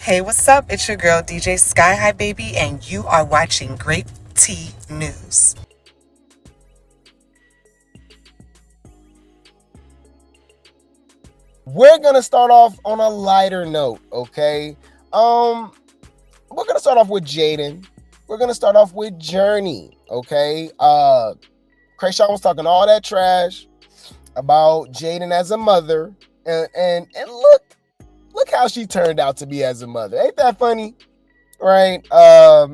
Hey, what's up? It's your girl, DJ Sky High Baby, and you are watching Grape Tea News. We're going to start off on a lighter note, okay? We're going to start off with Jaden. We're going to start off with Journey, okay? Chrisean was talking all that trash about Jaden as a mother, and look how she turned out to be as a mother. Ain't that funny? Right?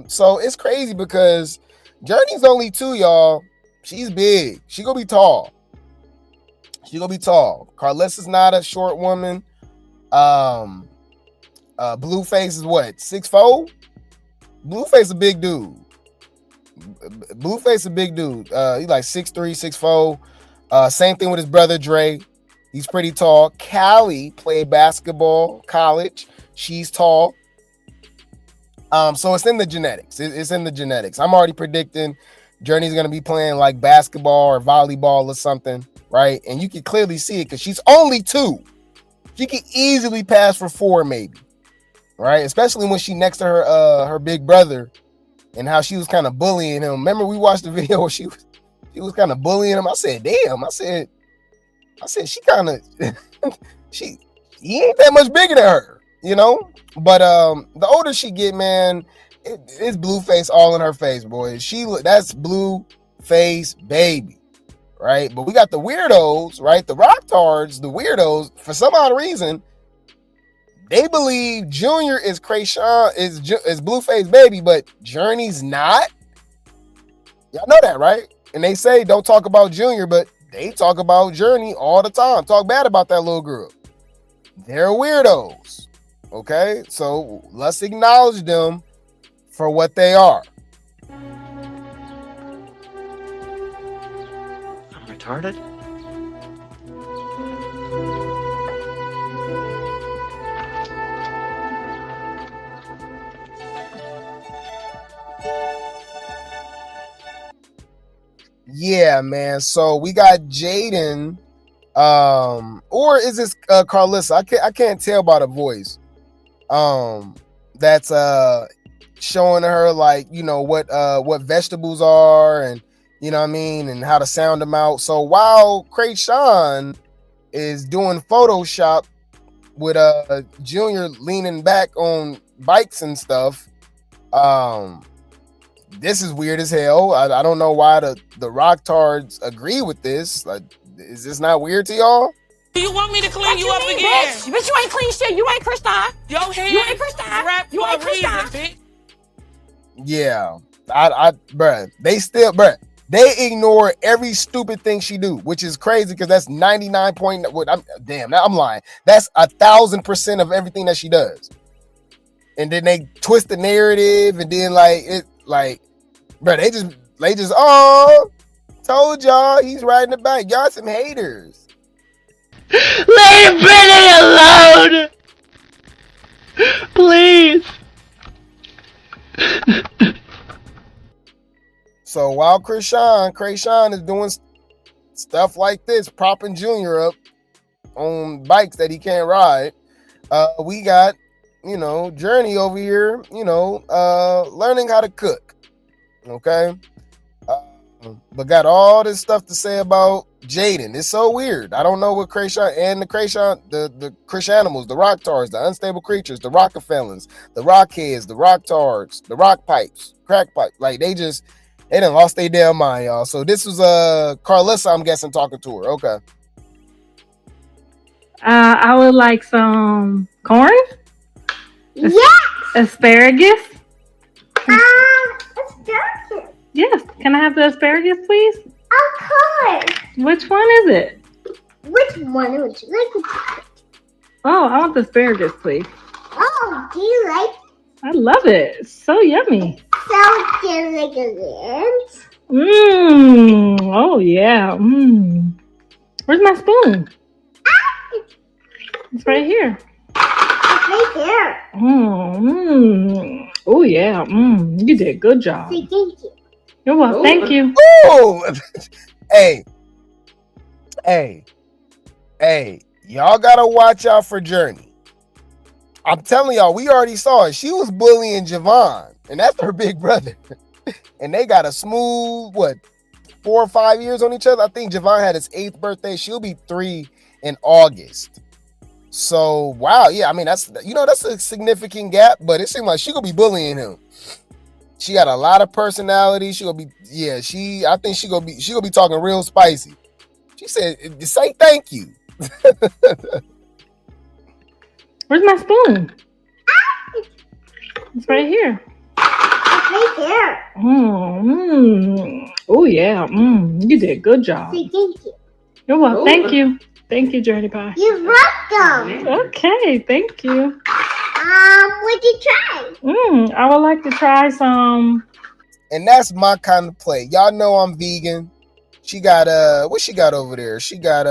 So it's crazy because Journey's only 2, y'all. She's big. She gonna be tall. Carlissa's not a short woman. Blueface is what? 6'4"? Blueface a big dude. He's like 6'3", 6'4". Same thing with his brother Dre. He's pretty tall. Callie played basketball, college. She's tall. So it's in the genetics. It's in the genetics. I'm already predicting Journey's going to be playing like basketball or volleyball or something, right? And you can clearly see it because she's only 2. She can easily pass for 4 maybe, right? Especially when she next to her big brother and how she was kind of bullying him. Remember we watched the video where she was kind of bullying him? I said, damn. I said, she kind of, he ain't that much bigger than her, you know? But the older she get, man, it's Blueface all in her face, boy. That's Blueface baby, right? But we got the weirdos, right? The rocktards, the weirdos, for some odd reason, they believe Junior is Chrisean, is Blueface baby, but Journey's not. Y'all know that, right? And they say don't talk about Junior, but they talk about Journey all the time. Talk bad about that little girl. They're weirdos. Okay? So let's acknowledge them for what they are. I'm retarded? Yeah, man. So we got Jaden, or is this Carlissa? I can't tell by the voice. That's showing her like, you know, what vegetables are, and you know what I mean, and how to sound them out. So while Chrisean is doing Photoshop with Junior leaning back on bikes and stuff, this is weird as hell. I don't know why the rocktards agree with this. Like, is this not weird to y'all? Do you want me to clean you up again? Bitch, you ain't clean shit. You ain't Chrisean. Your hands You ain't Chrisean. wrapped You for ain't a reason, Chrisean. bitch. Yeah, bruh, they ignore every stupid thing she do, which is crazy because that's 99 point. I'm lying. That's 1,000% of everything that she does. And then they twist the narrative, and then bro, they just told y'all he's riding the bike. Y'all some haters. Leave Brittany alone! Please! So while Chrisean is doing stuff like this, propping Junior up on bikes that he can't ride, we got, you know, Journey over here, you know, learning how to cook. Okay? But got all this stuff to say about Jaden. It's so weird. I don't know what Chrisean and the Chriseanimals, the rocktards, the unstable creatures, the Rockefellers, the rockheads, the rocktards, the rock pipes, crack pipe. Like they done lost their damn mind, y'all. So this was Carlissa, I'm guessing, talking to her. Okay. I would like some corn. Yes. Asparagus. Asparagus. Yes. Can I have the asparagus, please? Of course. Which one is it? Which one would you like? Oh, I want the asparagus, please. Oh, do you like? I love it. It's so yummy. So delicious. Oh yeah. Where's my spoon? It's right here. Right there. Oh yeah. You did a good job. Say thank you. You're welcome. Thank you. Oh, hey, y'all gotta watch out for Journey. I'm telling y'all, we already saw it. She was bullying Javon, and that's her big brother. And they got a smooth, 4 or 5 years on each other. I think Javon had his 8th birthday. She'll be 3 in August. So, wow. Yeah, I mean, that's a significant gap, but it seems like she gonna be bullying him. She got a lot of personality. I think she gonna be talking real spicy. She said, say thank you. Where's my spoon? It's right here. It's right there. Oh yeah. You did a good job. Say thank you. You're welcome. Thank you. Thank you, Journey Pie. You're welcome. Okay, thank you. What'd you try? I would like to try some. And that's my kind of play. Y'all know I'm vegan. She got what she got over there? She got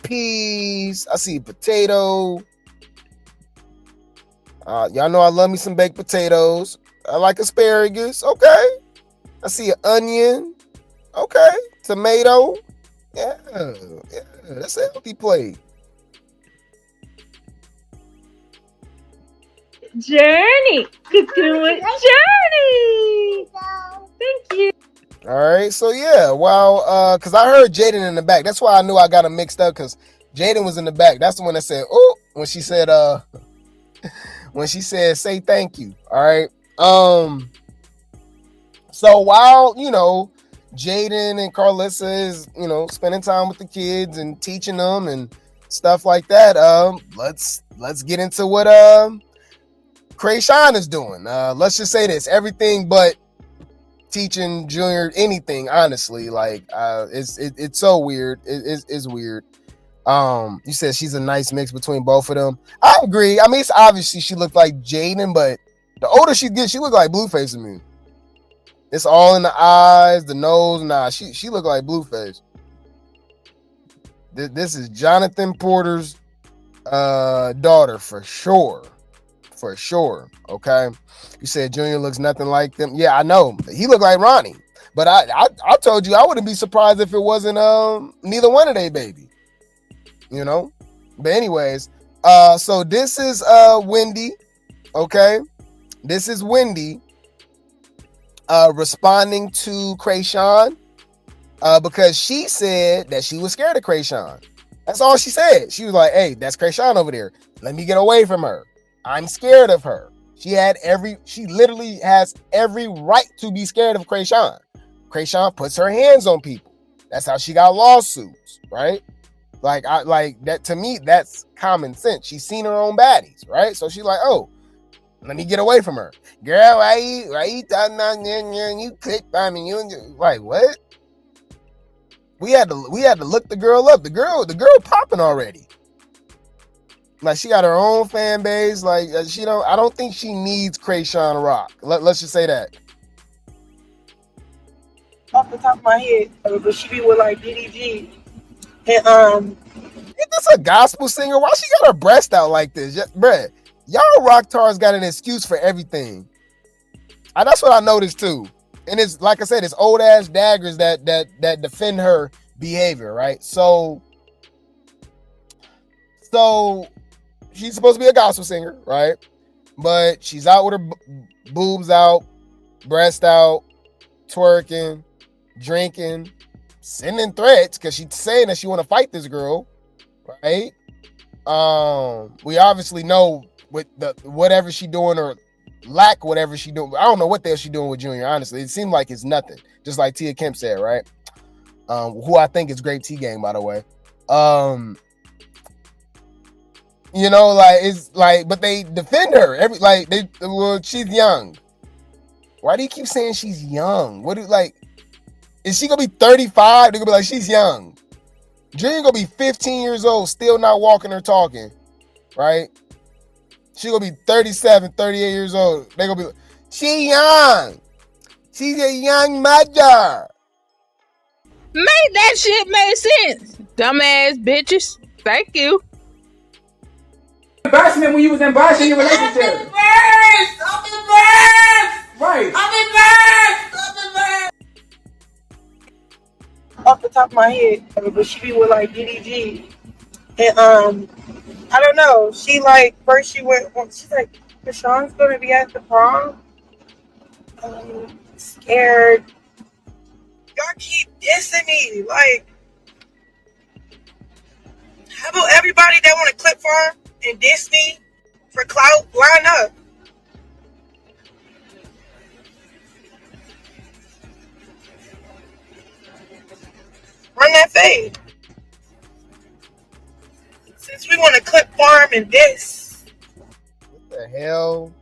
peas. I see potato. Y'all know I love me some baked potatoes. I like asparagus. Okay. I see an onion. Okay. Tomato. Yeah. That's a healthy plate. Journey. Cooking with Journey. Thank you. All right. So yeah, well, because I heard Jaden in the back. That's why I knew I got him mixed up, because Jaden was in the back. That's the one that said, oh, when she said say thank you. All right. So while, Jaden and Carlissa is, spending time with the kids and teaching them and stuff like that, let's get into what Chrisean is doing. Let's just say this: everything but teaching Junior anything, honestly. Like, it's so weird. It's weird. You said she's a nice mix between both of them. I agree. I mean, it's obviously she looked like Jaden, but the older she gets, she looked like Blueface to me. It's all in the eyes, the nose. Nah, she looked like Blueface. This is Jonathan Porter's daughter for sure. For sure. Okay. You said Junior looks nothing like them. Yeah, I know. He looked like Ronnie. But I told you I wouldn't be surprised if it wasn't neither one of their baby. But anyways, so this is Wendy. Okay. This is Wendy responding to Chrisean because she said that she was scared of Chrisean. That's all she said. She was like, hey, that's Chrisean over there. Let me get away from her. I'm scared of her. She literally has every right to be scared of Chrisean. Chrisean puts her hands on people. That's how she got lawsuits, right? Like that, to me, that's common sense. She's seen her own baddies, right? So she's like, oh, let me get away from her. Girl, why you talking about you clicked by me? You like what? We had to look the girl up. The girl popping already. Like, she got her own fan base. Like, I don't think she needs Chrisean rock. Let's just say that. Off the top of my head, but she be with like DDG. And Is this a gospel singer? Why she got her breast out like this? Bruh, y'all rock stars got an excuse for everything. That's what I noticed too. And it's like I said, it's old ass daggers that defend her behavior, right? So she's supposed to be a gospel singer, right? But she's out with her boobs out, breast out, twerking, drinking, sending threats because she's saying that she want to fight this girl, right? We obviously know with whatever she doing or lack whatever she doing. I don't know what the hell she doing with Junior, honestly. It seemed like it's nothing, just like Tia Kemp said, right? Who I think is Grape T Gang, by the way. But they defend her she's young. Why do you keep saying she's young? Is she gonna be 35? They're gonna be like, she's young. Junior gonna be 15 years old, still not walking or talking, right? She gonna be 37, 38 years old. They're gonna be like, she young. She's a young mother. Make that shit make sense, dumbass bitches. Thank you. Embarrassment when you was embarrassing your relationship. I'm embarrassed. Right. I'm embarrassed. off the top of my head, but she be with like DDG. And I don't know. She like first she went. She's like, Chrisean's gonna be at the prom. Scared. Y'all keep dissing me. Like, how about everybody that want to clip farm and diss me for clout line up? Run that fade. Since we want to clip farm and diss. What the hell?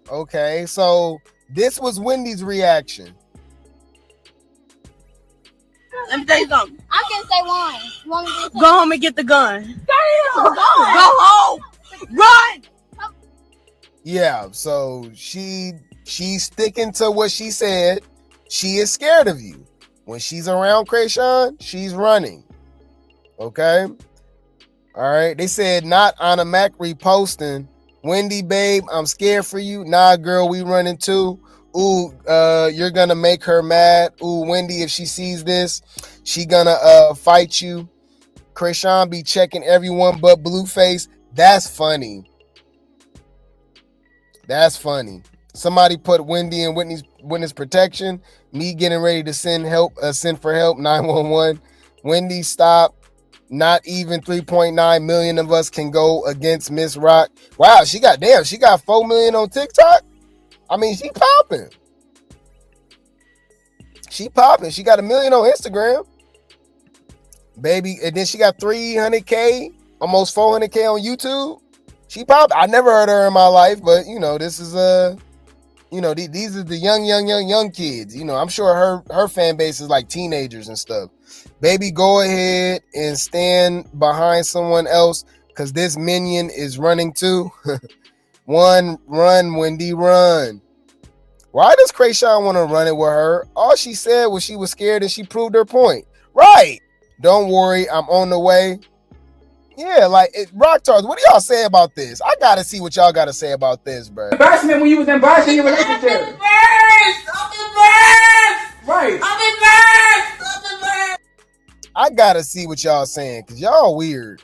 Okay, so this was Wendy's reaction. Let me tell you something. I can say one. You want me to say Go home and get the gun. Go home. Run. Yeah, so she's sticking to what she said. She is scared of you. When she's around Chrisean, she's running. Okay? All right. They said not on a Mac reposting. Wendy, babe, I'm scared for you. Nah, girl, we running too. Ooh, you're gonna make her mad. Ooh, Wendy, if she sees this, she gonna fight you. Chrisean be checking everyone but Blueface. That's funny. That's funny. Somebody put Wendy in witness protection. Me getting ready to send for help, 911. Wendy, stop. Not even 3.9 million of us can go against Miss Rock. Wow, she got 4 million on TikTok. I mean, she popping. She got 1 million on Instagram. Baby, and then she got 300K, almost 400K on YouTube. She popping. I never heard of her in my life, but this is these are the young kids. I'm sure her fan base is like teenagers and stuff. Baby, go ahead and stand behind someone else because this minion is running too. Run, Wendy, run. Why does Chrisean want to run it with her? All she said was she was scared and she proved her point. Right. Don't worry, I'm on the way. Yeah, Rock Stars, what do y'all say about this? I gotta see what y'all gotta say about this, bro. Embarrassment when you was embarrassed in your relationship. I'm embarrassed. Right. I'm embarrassed. I gotta see what y'all saying, because y'all weird.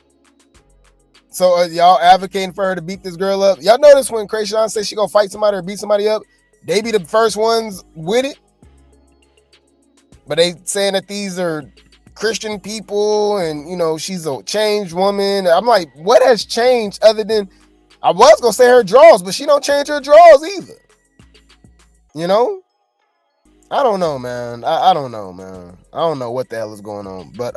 So y'all advocating for her to beat this girl up? Y'all notice when Chrisean says she gonna fight somebody or beat somebody up, they be the first ones with it? But they saying that these are Christian people and, she's a changed woman. I'm like, what has changed other than, I was going to say her draws, but she don't change her draws either. I don't know, man. I don't know, man. I don't know what the hell is going on. But,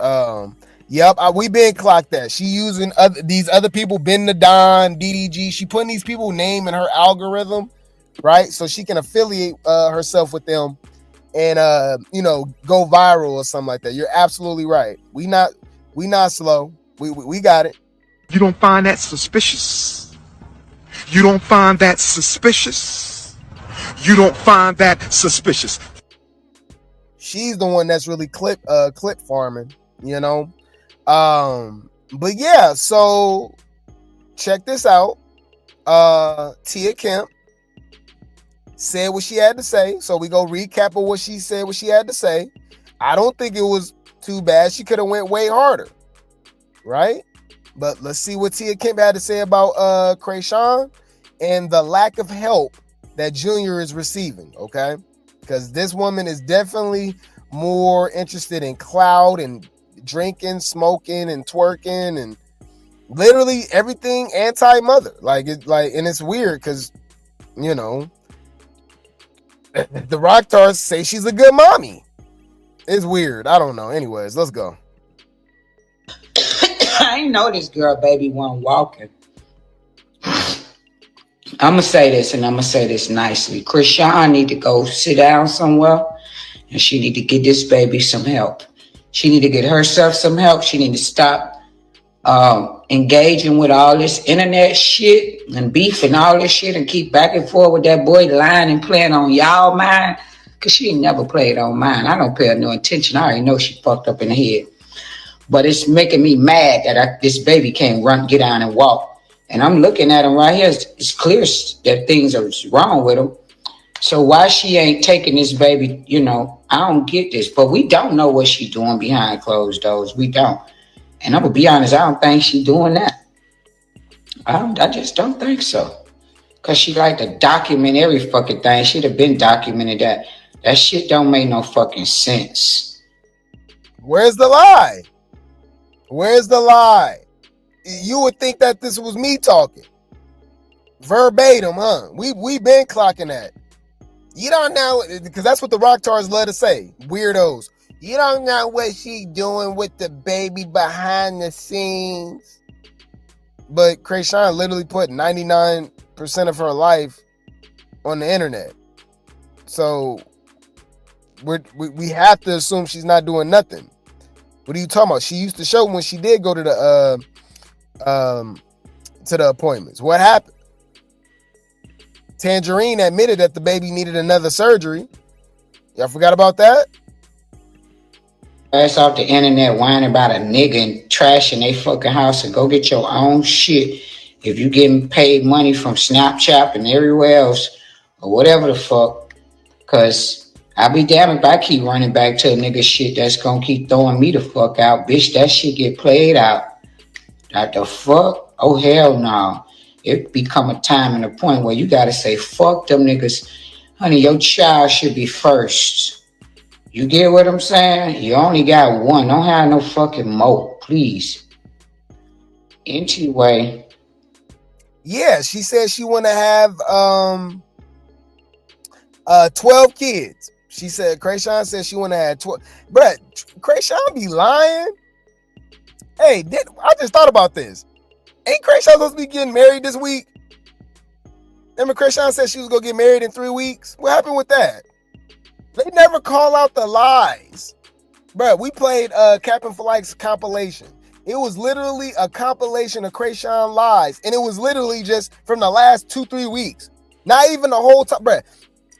yep, we been clocked that. She using these other people, Ben the Don, DDG. She putting these people's name in her algorithm, right? So she can affiliate herself with them and go viral or something like that. You're absolutely right. We not slow. We got it. You don't find that suspicious? You don't find that suspicious? You don't find that suspicious? She's the one that's really clip farming, But yeah, so check this out. Tia Kemp said what she had to say. So we go recap of what she said, what she had to say. I don't think it was too bad. She could have went way harder, right? But let's see what Tia Kemp had to say about Chrisean and the lack of help that Junior is receiving, okay? Because this woman is definitely more interested in clout and drinking, smoking, and twerking, and literally everything anti-mother. And it's weird because, the rock stars say she's a good mommy. It's weird. I don't know. Anyways, let's go. I ain't know this girl baby wasn't walking. I'm going to say this, and I'm going to say this nicely. Chrisean need to go sit down somewhere, and she need to get this baby some help. She need to get herself some help. She need to stop engaging with all this internet shit and beef and all this shit and keep back and forth with that boy lying and playing on y'all mind, because she ain't never played on mine. I don't pay her no attention. I already know she fucked up in the head. But it's making me mad that this baby can't get down and walk. And I'm looking at him right here. It's clear that things are wrong with him. So why she ain't taking this baby, I don't get this. But we don't know what she's doing behind closed doors. We don't. And I'm going to be honest, I don't think she's doing that. I just don't think so. Cause she like to document every fucking thing. She'd have been documented that. That shit don't make no fucking sense. Where's the lie? Where's the lie? You would think that this was me talking. Verbatim, huh? We been clocking that. You don't know, because that's what the Rocktars love to say. Weirdos. You don't know what she doing with the baby behind the scenes. But Chrisean literally put 99% of her life on the internet. So we have to assume she's not doing nothing. What are you talking about? She used to show when she did go to the appointments. What happened? Tangerine admitted that the baby needed another surgery. Y'all forgot about that? Ass off the internet whining about a nigga and trashing they fucking house and go get your own shit. If you getting paid money from Snapchat and everywhere else or whatever the fuck, cause I'll be damned if I keep running back to a nigga shit that's gonna keep throwing me the fuck out. Bitch, that shit get played out. Not the fuck? Oh hell no. It become a time and a point where you gotta say, fuck them niggas. Honey, your child should be first. You get what I'm saying? You only got one. Don't have no fucking more, please. Anyway. Yeah, she said she want to have 12 kids. She said, Chrisean said she want to have 12. Bruh, Chrisean be lying? Hey, I just thought about this. Ain't Chrisean supposed to be getting married this week? Remember Chrisean said she was going to get married in 3 weeks? What happened with that? They never call out the lies. Bruh, we played Captain for Likes compilation. It was literally a compilation of Chrisean lies. And it was literally just from the last 2-3 weeks. Not even the whole time. Bruh,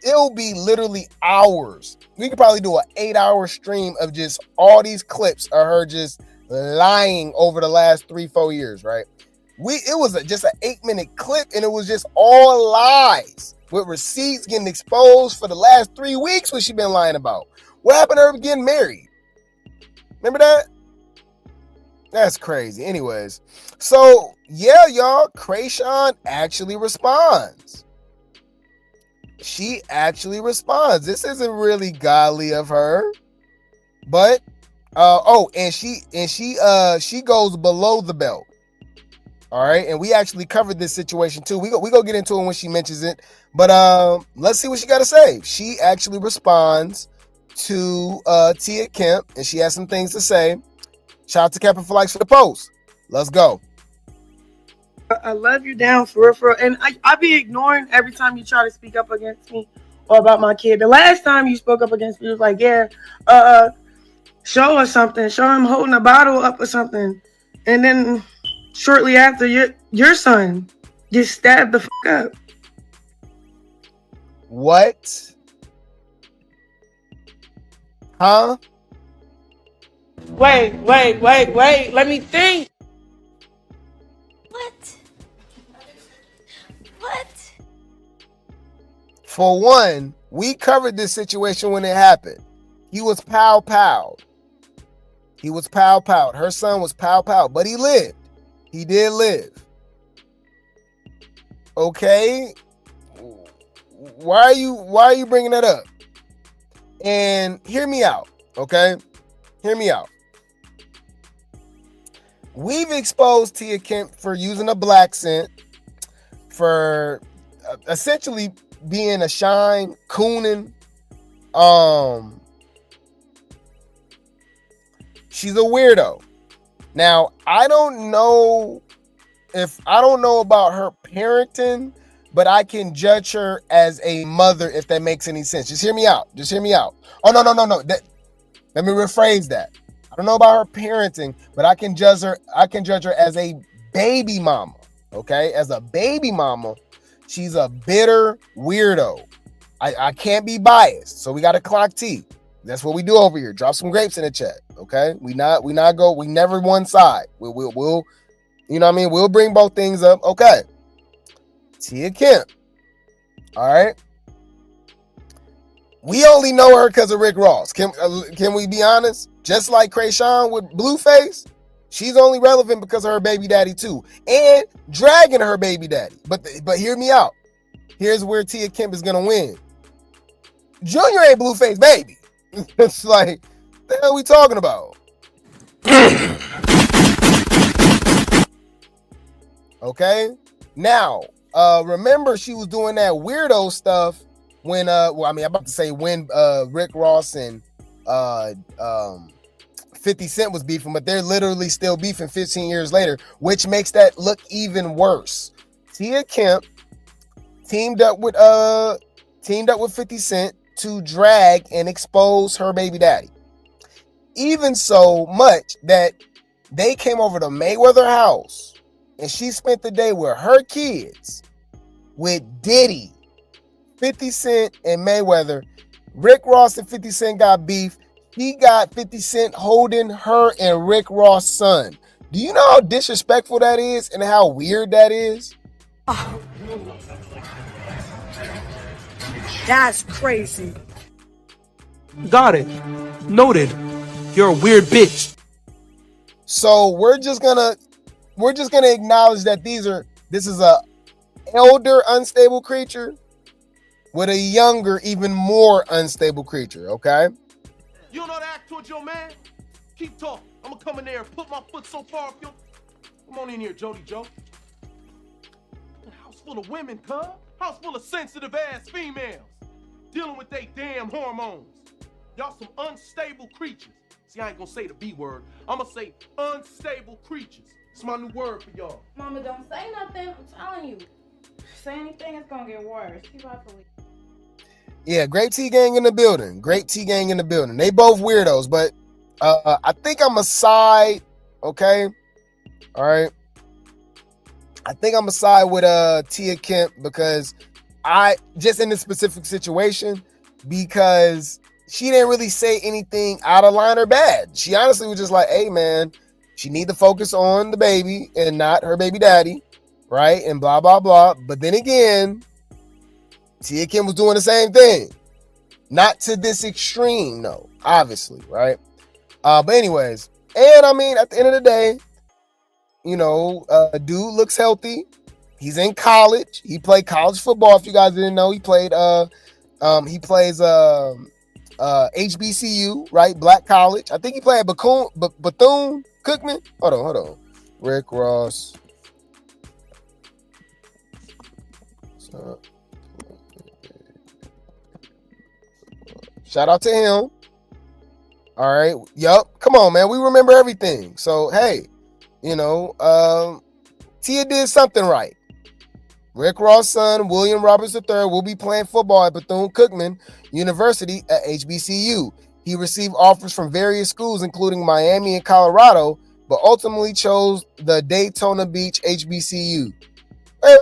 it'll be literally hours. We could probably do an 8-hour stream of just all these clips of her just lying over the last 3-4 years, right? It was just an 8-minute clip, and it was just all lies with receipts getting exposed for the last 3 weeks. What she been lying about? What happened to her getting married? Remember that? That's crazy. Anyways, so yeah, y'all, Chrisean actually responds. She actually responds. This isn't really godly of her, but and she goes below the belt. All right, and we actually covered this situation too. We go get into it when she mentions it, but let's see what she got to say. She actually responds to Tia Kemp, and she has some things to say. Shout out to Kemp for likes for the post. Let's go. I love you down for real. And I be ignoring every time you try to speak up against me or about my kid. The last time you spoke up against me was like, yeah, show us something. Show him holding a bottle up or something. And then shortly after, your son gets stabbed the fuck up. What? Huh? Wait. Let me think. What? For one, we covered this situation when it happened. He was pow. He was pow. Her son was pow, but he lived. He did live. Okay? Why are you bringing that up? And hear me out, okay? Hear me out. We've exposed Tia Kemp for using a black scent, for essentially being a shine, cooning. She's a weirdo. Now, I don't know about her parenting, but I can judge her as a mother if that makes any sense. Just hear me out. Oh, no. Let me rephrase that. I don't know about her parenting, but I can judge her as a baby mama. Okay? As a baby mama, she's a bitter weirdo. I can't be biased, so we got to clock T. That's what we do over here. Drop some grapes in the chat. Okay? We never one side. We'll you know what I mean? We'll bring both things up. Okay. Tia Kemp. All right. We only know her because of Rick Ross. Can we be honest? Just like Chrisean with Blueface, She's only relevant because of her baby daddy too, and dragging her baby daddy. But hear me out. Here's where Tia Kemp is gonna win. Junior ain't Blueface baby. It's like, the hell we talking about? Okay. Now, remember she was doing that weirdo stuff when I'm about to say when Rick Ross and 50 Cent was beefing, but they're literally still beefing 15 years later, which makes that look even worse. Tia Kemp teamed up with 50 Cent to drag and expose her baby daddy. Even so much that they came over to Mayweather house and she spent the day with her kids, with Diddy, 50 Cent, and Mayweather. Rick Ross and 50 Cent got beef. He got 50 Cent holding her and Rick Ross' son. Do you know how disrespectful that is and how weird that is? Oh. That's crazy. Got it. Noted. You're a weird bitch. So we're just gonna acknowledge that this is a elder unstable creature with a younger, even more unstable creature, okay? You don't know how to act towards your man? Keep talking. I'm gonna come in there and put my foot so far up your... Come on in here, Jody Joe. A house full of women, cuz. House full of sensitive ass females. Dealing with they damn hormones. Y'all some unstable creatures. See, I ain't gonna say the B word. I'm gonna say unstable creatures. It's my new word for y'all. Mama, don't say nothing. I'm telling you. Say anything, it's gonna get worse. Keep out the way. Yeah, Grape T gang in the building. Grape T gang in the building. They both weirdos, but I think I'm a side. Okay, all right. I think I'm a side with Tia Kemp because I just in this specific situation because she didn't really say anything out of line or bad. She honestly was just like, "Hey, man, she need to focus on the baby and not her baby daddy, right?" And blah blah blah. But then again, Tia Kemp was doing the same thing. Not to this extreme, no, obviously, right? But anyways, and I mean, at the end of the day, you know, dude looks healthy. He's in college. He played college football. If you guys didn't know, he plays HBCU, right? Black College. I think he played at Bethune-Cookman. Hold on. Rick Ross. Shout out to him. All right. Yup. Come on, man. We remember everything. So, hey, you know, Tia did something right. Rick Ross' son, William Roberts III, will be playing football at Bethune-Cookman University at HBCU. He received offers from various schools, including Miami and Colorado, but ultimately chose the Daytona Beach HBCU. Wait.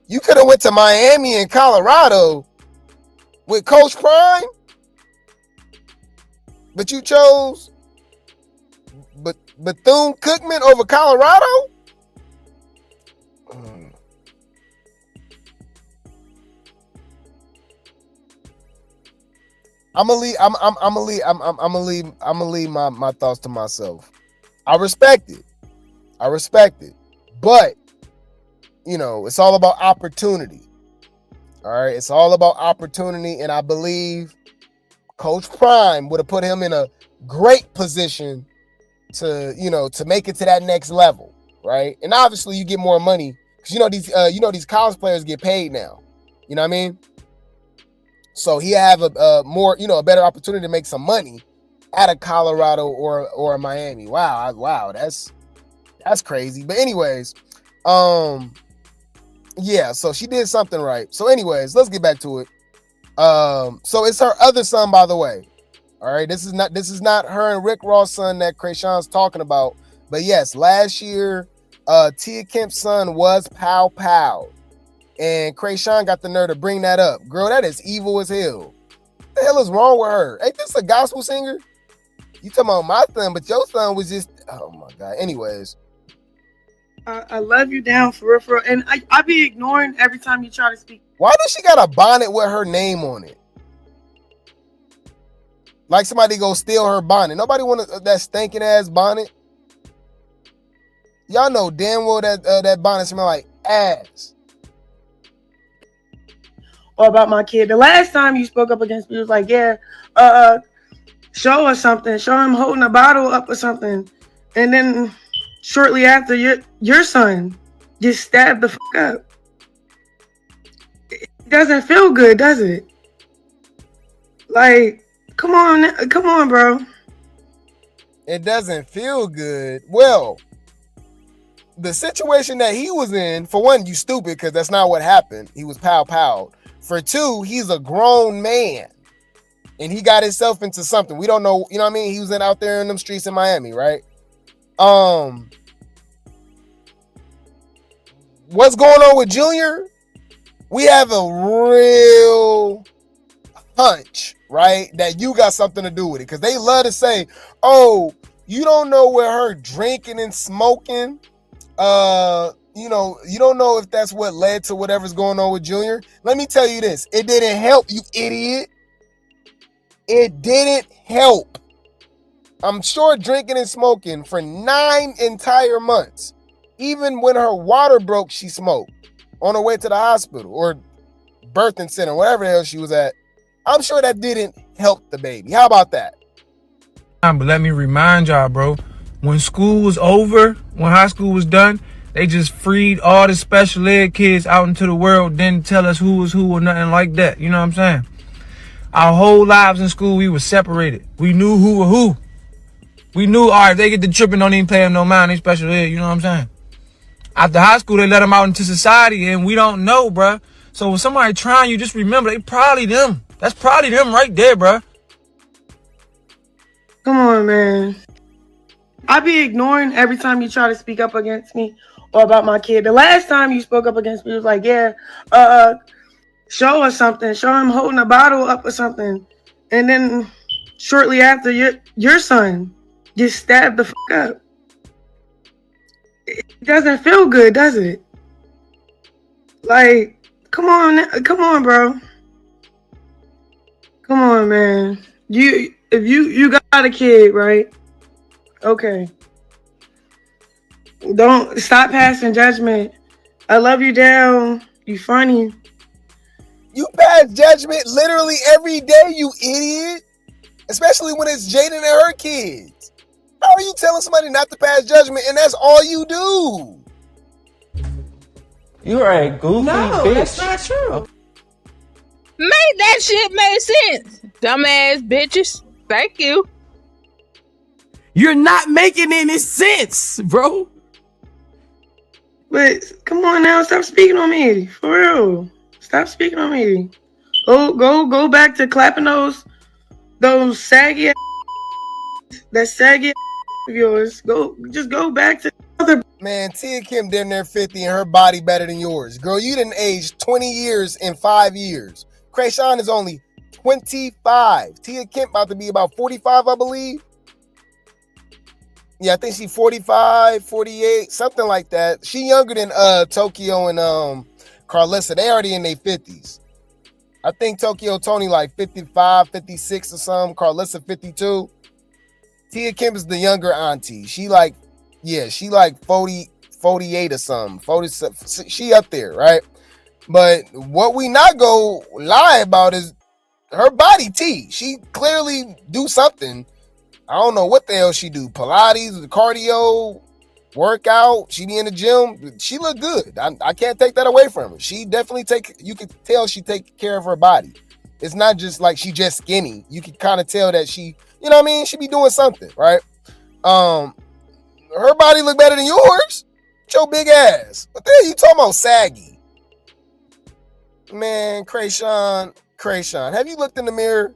You could have went to Miami and Colorado with Coach Prime, but you chose Bethune-Cookman over Colorado? I'm gonna leave my thoughts to myself. I respect it, but you know, it's all about opportunity. All right, it's all about opportunity, and I believe Coach Prime would have put him in a great position to, you know, to make it to that next level, right? And obviously, you get more money because these college players get paid now. You know what I mean? So he have a better opportunity to make some money out of Colorado or Miami. Wow, that's crazy. But anyways, yeah, so she did something right. So anyways, let's get back to it. So it's her other son, by the way. All right, this is not her and Rick Ross' son that Chrisean's talking about. But yes, last year, Tia Kemp's son was Pow Pow. And Chrisean got the nerve to bring that up. Girl, that is evil as hell. What the hell is wrong with her? Ain't this a gospel singer? You talking about my son, but your son was just, oh my God. Anyways. I love you down for real. And I be ignoring every time you try to speak. Why does she got a bonnet with her name on it? Like somebody go steal her bonnet. Nobody want that stinking ass bonnet. Y'all know damn well that bonnet smell like ass. Or about my kid. The last time you spoke up against me, it was like, yeah, show us something. Show him holding a bottle up or something. And then shortly after, your son just stabbed the fuck up. It doesn't feel good, does it? Like, come on, bro. It doesn't feel good. Well, the situation that he was in, for one, you stupid, because that's not what happened. He was pow. For two, he's a grown man. And he got himself into something. We don't know, you know what I mean? He was out there in them streets in Miami, right? What's going on with Junior? We have a real hunch, right, that you got something to do with it. Because they love to say, oh, you don't know where her drinking and smoking, you don't know if that's what led to whatever's going on with Junior. Let me tell you this. It didn't help, you idiot. It didn't help. I'm sure drinking and smoking for 9 entire months. Even when her water broke, she smoked on her way to the hospital or birthing center, wherever the hell she was at. I'm sure that didn't help the baby. How about that? But let me remind y'all, bro, when school was over, when high school was done, they just freed all the special ed kids out into the world, didn't tell us who was who or nothing like that. You know what I'm saying? Our whole lives in school, we were separated. We knew who were who. We knew, all right, if they get the tripping, don't even pay them no mind, they special ed, you know what I'm saying? After high school, they let them out into society, and we don't know, bruh. So when somebody trying you, just remember, they probably them. That's probably them right there, bruh. Come on, man. I be ignoring every time you try to speak up against me or about my kid. The last time you spoke up against me, it was like, yeah, show us something. Show him holding a bottle up or something. And then shortly after, your son just stabbed the fuck up. It doesn't feel good, does it? Like, come on, bro. Come on, man. If you got a kid, right? Okay. Don't stop passing judgment. I love you down. You funny. You pass judgment literally every day, you idiot. Especially when it's Jaden and her kids. How are you telling somebody not to pass judgment and that's all you do? You're a goofy bitch. That's not true. Make that shit make sense, dumbass bitches. Thank you. You're not making any sense, bro. But come on now, stop speaking on me. For real. Stop speaking on me. Go back to clapping those saggy that saggy of yours. Just go back to other. Man, Tia Kemp damn near 50 and her body better than yours. Girl, you didn't age 20 years in 5 years. Chrisean is only 25. Tia Kemp about to be about 45, I believe. Yeah, I think she's 45, 48, something like that. She younger than Tokyo and Carlissa. They already in their 50s. I think Tokyo Tony like 55, 56 or something. Carlissa 52. Tia Kemp is the younger auntie. She like 40, 48 or something. 47. She up there, right? But what we not go lie about is her body T. She clearly do something. I don't know what the hell she do. Pilates, cardio, workout. She be in the gym. She look good. I can't take that away from her. She definitely you can tell she take care of her body. It's not just like she just skinny. You can kind of tell that she, you know what I mean? She be doing something, right? Her body look better than yours. With your big ass. What the hell you talking about saggy? Man, Chrisean, have you looked in the mirror?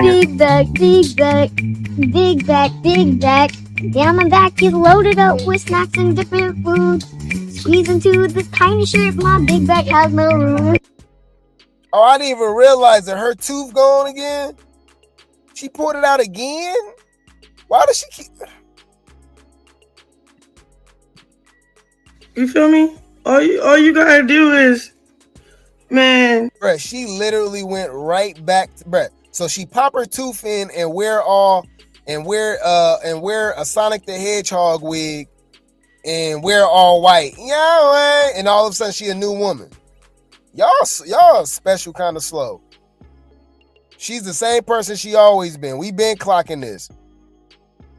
Dig back, dig back, dig back, dig back. Down my back is loaded up with snacks and different foods. Squeeze into this tiny shirt, my big back has no room. Oh, I didn't even realize that her tooth gone again. She pulled it out again? Why does she keep... You feel me? All you gotta do is Man, bruh, she literally went right back to bruh. So she pop her tooth in and wear a Sonic the Hedgehog wig and wear all white. Yeah, and all of a sudden she a new woman. Y'all special kind of slow. She's the same person she always been. We been clocking this.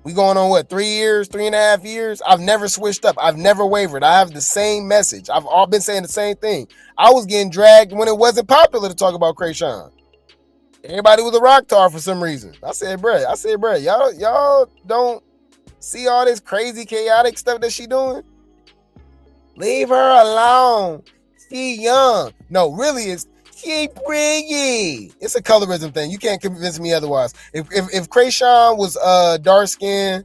We going on what, 3 years, 3.5 years? I've never switched up. I've never wavered. I have the same message. I've all been saying the same thing. I was getting dragged when it wasn't popular to talk about Chrisean. Everybody was a rock tar for some reason. I said, bruh, y'all don't see all this crazy, chaotic stuff that she doing? Leave her alone. She young. No, really, she pretty. It's a colorism thing. You can't convince me otherwise. If Chrisean was dark skinned,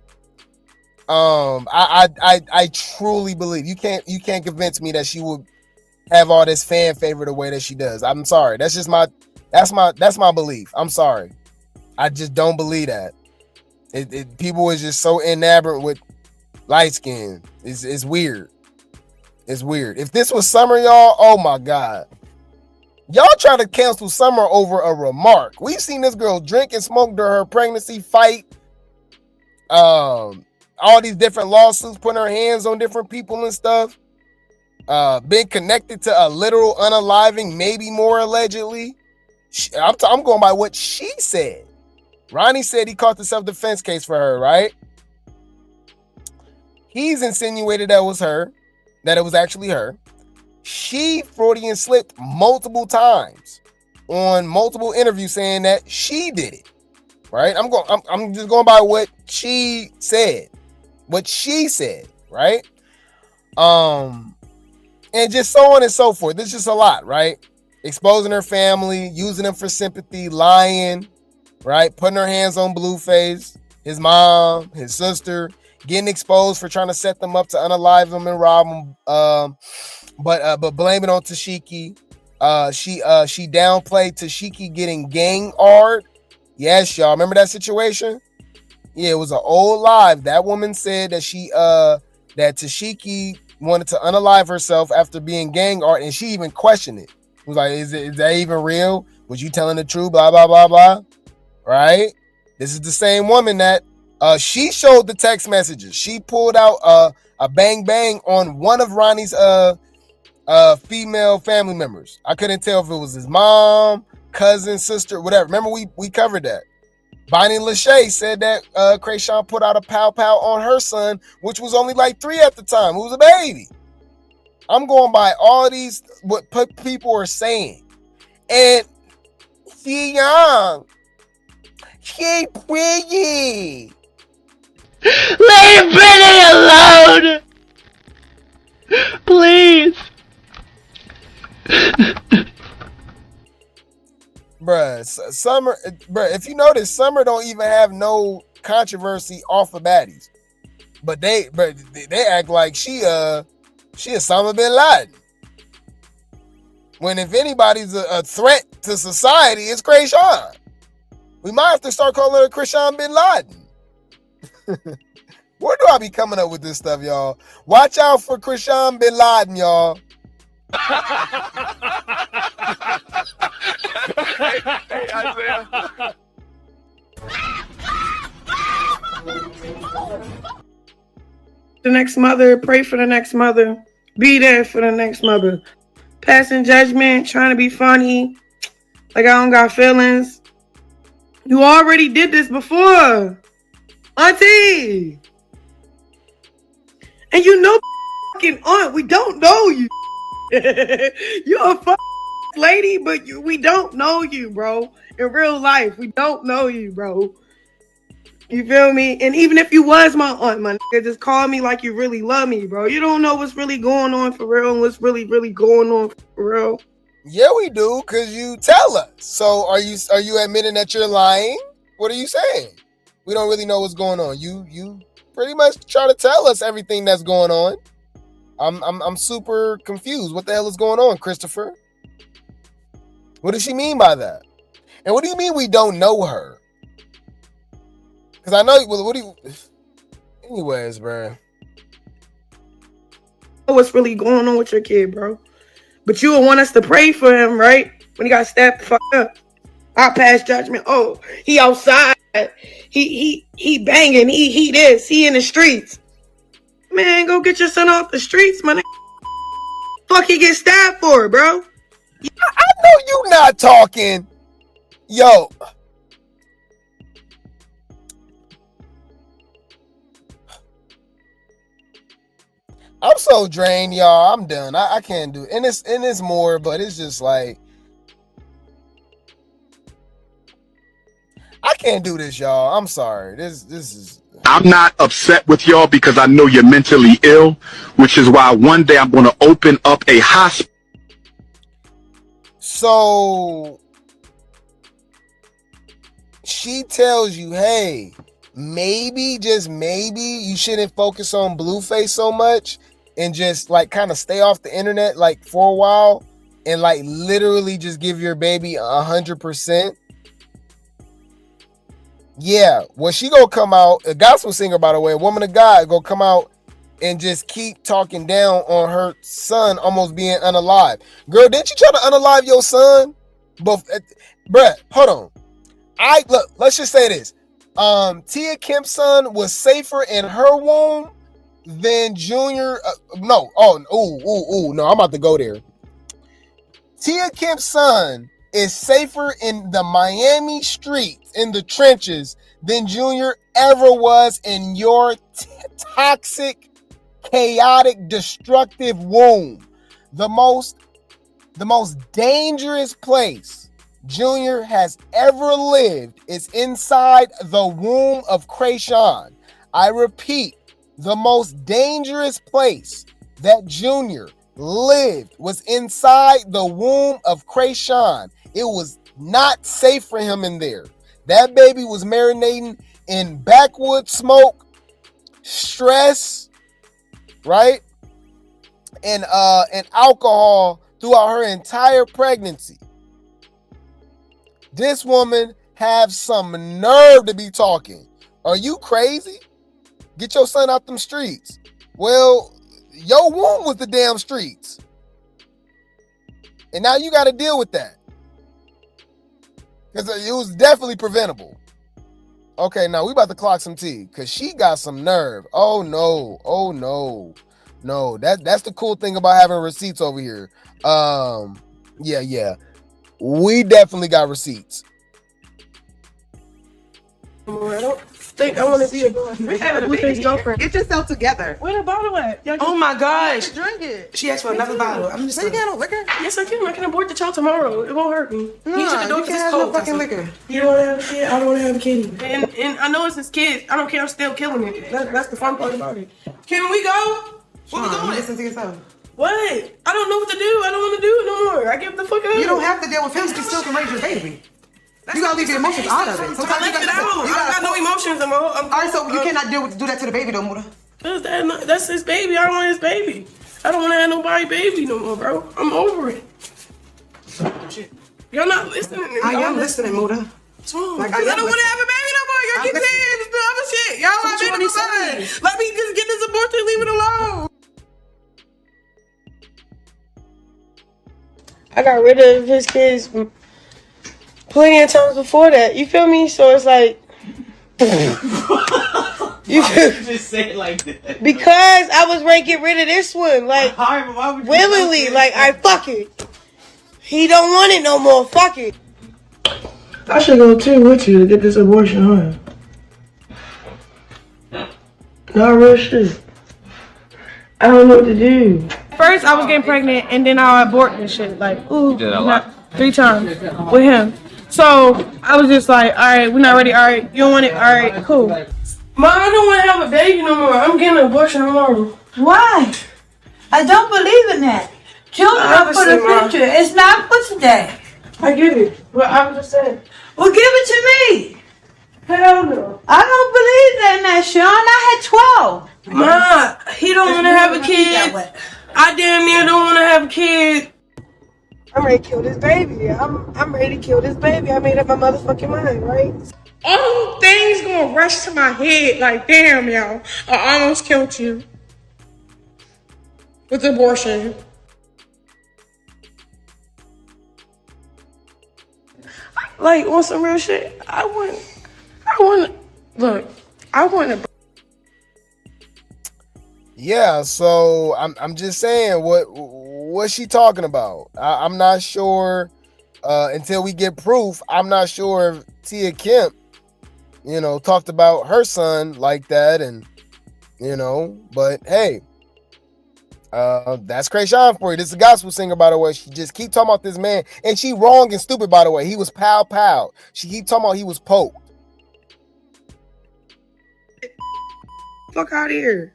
I truly believe you can't convince me that she would have all this fan favor the way that she does. I'm sorry. That's just that's my belief. I'm sorry. I just don't believe that. People is just so enamored with light skin. It's weird. It's weird. If this was Summer, y'all, oh my God. Y'all try to cancel Summer over a remark. We've seen this girl drink and smoke during her pregnancy, fight, all these different lawsuits, putting her hands on different people and stuff. Been connected to a literal unaliving, maybe more allegedly. I'm going by what she said. Ronnie said he caught the self-defense case for her, right? He's insinuated that it was actually her. She Freudian slipped multiple times on multiple interviews saying that she did it. Right? I'm just going by what she said. What she said, right? And just so on and so forth. This is just a lot, right? Exposing her family, using them for sympathy, lying, right? Putting her hands on Blueface, his mom, his sister, getting exposed for trying to set them up to unalive them and rob them. But blame it on Tashiki. She downplayed Tashiki getting gang-ard. Yes, y'all remember that situation? Yeah, it was an old live. That woman said that that Tashiki wanted to unalive herself after being gang-ard, and she even questioned it. It was like, is that even real? Was you telling the truth? Blah blah blah blah. Right? This is the same woman that she showed the text messages. She pulled out a bang bang on one of Ronnie's female family members. I couldn't tell if it was his mom, cousin, sister, whatever. Remember we covered that. Bonnie Lachey said that Chrisean put out a pow pow on her son, which was only like 3 at the time. Who was a baby. I'm going by all these what people are saying. And she young. She pretty. Leave Brittany alone! Please! Bruh, Summer, if you notice, Summer don't even have no controversy off of baddies. But they act like she Osama bin Laden. When if anybody's a threat to society, it's Chrisean. We might have to start calling her Chrisean bin Laden. Where do I be coming up with this stuff, y'all? Watch out for Chrisean bin Laden, y'all. Hey, Isaiah. The next mother, pray for the next mother, be there for the next mother. Passing judgment, trying to be funny, like I don't got feelings. You already did this before, auntie. And you know, fucking aunt, we don't know you. You're a fucking lady, but we don't know you, bro. In real life, we don't know you, bro. You feel me? And even if you was my aunt, my nigga, just call me like you really love me, bro. You don't know what's really going on for real and what's really, really going on for real. Yeah, we do, because you tell us. So are you admitting that you're lying? What are you saying? We don't really know what's going on. You pretty much try to tell us everything that's going on. I'm super confused. What the hell is going on, Christopher? What does she mean by that? And what do you mean we don't know her? Because I know, well, what do you... Anyways, bro. What's really going on with your kid, bro? But you would want us to pray for him, right? When he got stabbed the fuck up. I pass judgment. Oh, he outside. He banging. He this. He in the streets. Man, go get your son off the streets, man. Fuck he get stabbed for, bro. I know you not talking. Yo. I'm so drained, y'all. I'm done. I can't do it. And it's more, but it's just like I can't do this, y'all. I'm sorry. This is I'm not upset with y'all because I know you're mentally ill, which is why one day I'm going to open up a hospital. So she tells you, hey, maybe, just maybe, you shouldn't focus on Blueface so much and just like kind of stay off the internet like for a while and like literally just give your baby 100%. Yeah, well, she gonna come out, a gospel singer, by the way, a woman of God, gonna come out and just keep talking down on her son almost being unalive. Girl, didn't you try to unalive your son? But, bruh, hold on. Look, let's just say this. Tia Kemp's son was safer in her womb than Junior. No, I'm about to go there. Tia Kemp's son is safer in the Miami streets, in the trenches, than Junior ever was in your toxic, chaotic, destructive womb. The most dangerous place Junior has ever lived is inside the womb of Chrisean. I repeat, the most dangerous place that Junior lived was inside the womb of Chrisean. It was not safe for him in there. That baby was marinating in backwood smoke, stress, right? And alcohol throughout her entire pregnancy. This woman have some nerve to be talking. Are you crazy? Get your son out them streets. Well, your womb was the damn streets. And now you got to deal with that. Because it was definitely preventable. Okay, now we about to clock some tea. Because she got some nerve. Oh, no. Oh, no. No, that's the cool thing about having receipts over here. Yeah. We definitely got receipts. I don't think I want to see it. Get yourself together. Where the bottle at? Oh my gosh. Drink it. She asked for another bottle. I'm just. You got no liquor? Yes, I can. I can abort the child tomorrow. It won't hurt me. No, you can't have no fucking liquor. You don't want to have a kid? I don't want to have a kid. And I know it's his kid. I don't care. I'm still killing it. That's the fun part about it. Can we go? Where we going? Listen to yourself. What? I don't know what to do. I don't want to do it no more. I give the fuck up. You don't have to deal with him. You still can raise your baby. You gotta leave your emotions out of it. Sometimes I left it out. I got no emotions no more. All right, so you cannot do that to the baby though, Muda. That's his baby. I don't want his baby. I don't want to have nobody baby no more, bro. I'm over it. Shit. Y'all not listening to me. I am listening, Muda. What's wrong? I don't want to have a baby no more. Y'all keep saying this other shit. Y'all want to be fine. Let me just get this abortion and leave it alone. I got rid of his kids plenty of times before that. You feel me? So it's like you just say it like that. Because I was ready to get rid of this one, like willingly, like I fuck it. He don't want it no more. Fuck it. I should go too with you to get this abortion, huh? Not real shit. I don't know what to do. First, I was getting pregnant, and then I aborted this shit. Like, ooh, 3 times with him. So I was just like, all right, we're not ready. All right, you don't want it. All right, cool. Mom, I don't want to have a baby no more. I'm getting an abortion tomorrow. Why? I don't believe in that. Children are for the future. It's not for today. I get it. But I was just saying. Well, give it to me. Hell no. I don't believe in that, Sean. I had 12. Ma, he don't want to have a kid. I damn near don't want to have a kid. I'm ready to kill this baby. I'm ready to kill this baby. I made up my motherfucking mind, right? All things gonna rush to my head like, damn, y'all. I almost killed you with abortion. like on some real shit, I wouldn't. Yeah, so I'm just saying what's she talking about? I'm not sure until we get proof. I'm not sure if Tia Kemp, talked about her son like that, and but hey, that's Chrisean for you. This is a gospel singer, by the way. She just keep talking about this man, and she wrong and stupid, by the way. He was pow. She keep talking about he was poked. Fuck out of here.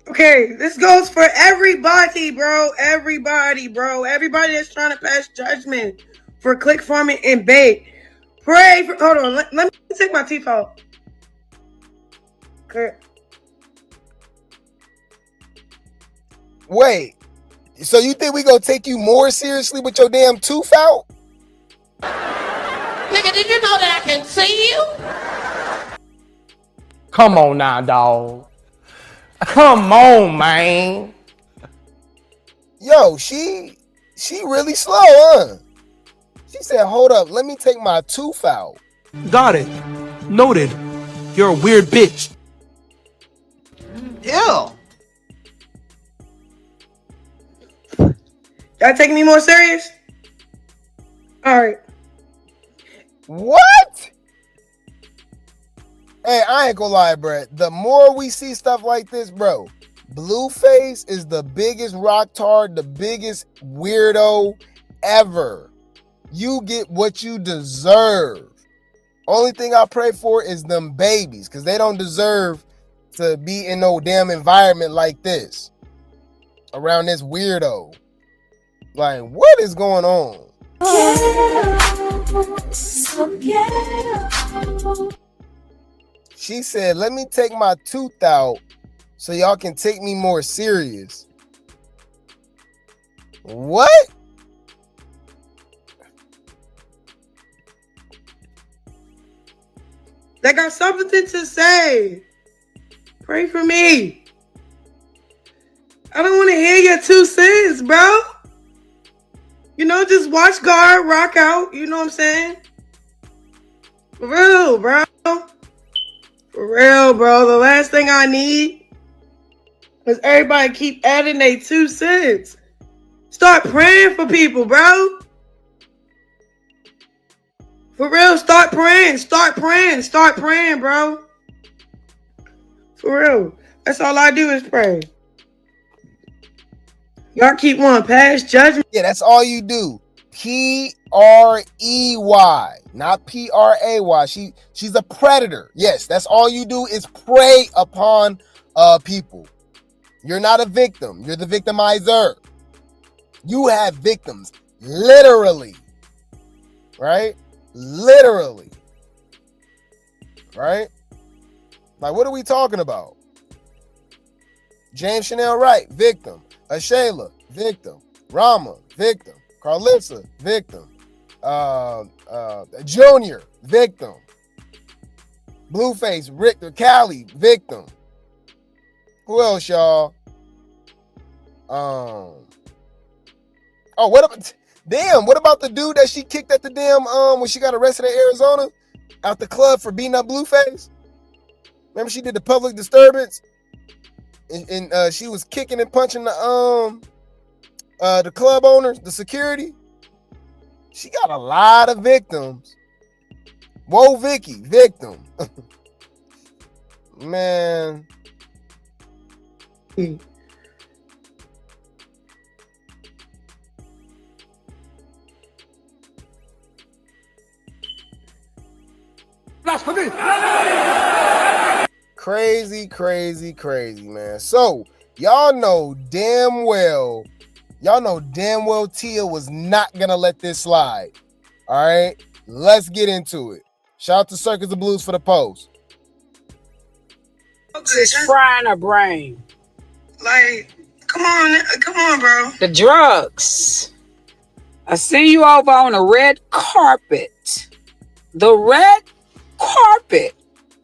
Okay, this goes for everybody, bro. Everybody that's trying to pass judgment for click farming and bait. Pray for. Hold on. Let me take my teeth out. Okay. Wait. So you think we gonna take you more seriously with your damn tooth out? Nigga, did you know that I can see you? Come on now, dog. Come on, man. Yo, she really slow, huh? She said, hold up, let me take my tooth out. Got it. Noted. You're a weird bitch. Ew. Y'all taking me more serious? Alright. What? Hey, I ain't gonna lie, bro. The more we see stuff like this, bro, Blueface is the biggest rocktard, the biggest weirdo ever. You get what you deserve. Only thing I pray for is them babies, because they don't deserve to be in no damn environment like this. Around this weirdo. Like, what is going on? She said, let me take my tooth out so y'all can take me more serious. What? They got something to say. Pray for me. I don't want to hear your 2 cents, bro. Just watch God rock out. You know what I'm saying? For real, bro. For real, bro. The last thing I need is everybody keep adding their 2 cents. Start praying for people, bro. For real, start praying. Start praying, bro. For real. That's all I do is pray. Y'all keep wanting past judgment. Yeah, that's all you do. P-R-E-Y, not P-R-A-Y. She's a predator. Yes, that's all you do is prey upon people. You're not a victim. You're the victimizer. You have victims. Literally. Right? Literally. Right? Like, what are we talking about? James Chanel Wright, victim. Ashayla, victim. Rama, victim. Carlissa, victim. Junior, victim. Blueface, Richter, Callie, victim. Who else, y'all? What about the dude that she kicked at the damn when she got arrested in Arizona out the club for beating up Blueface? Remember she did the public disturbance? And she was kicking and punching the club owners, the security. She got a lot of victims. Whoa, Vicky, victim. Man. Crazy, man. So, y'all know damn well Tia was not gonna let this slide. All right, let's get into it. Shout out to Circus of Blues for the post. It's frying her brain. Like, come on, bro. The drugs. I see you over on the red carpet. The red carpet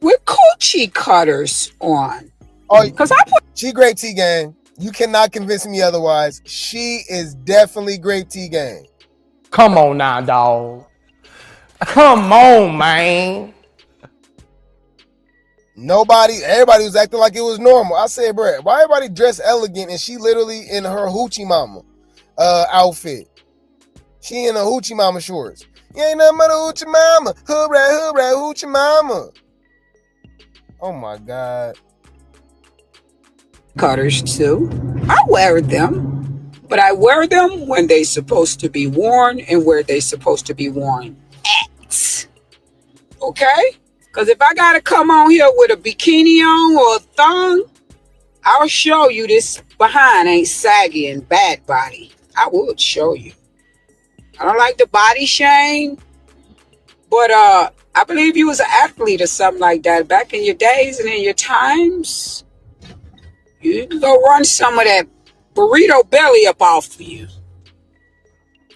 with coochie cutters on. Oh, because she Grape T gang. You cannot convince me otherwise. She is definitely Grape T gang. Come on now, dog. Come on, man. Everybody was acting like it was normal. I said, bruh, why everybody dressed elegant and she literally in her hoochie mama outfit? She in a hoochie mama shorts. You ain't nothing but a hoochie mama. Hoorah, hoochie mama. Oh my God. Cutters too. I wear them, but I wear them when they supposed to be worn and where they supposed to be worn at. Okay? Because if I gotta come on here with a bikini on or a thong, I'll show you this behind ain't saggy and bad body. I would show you. I don't like the body shame, but I believe you was an athlete or something like that back in your days and in your times. You can go run some of that burrito belly up off of you.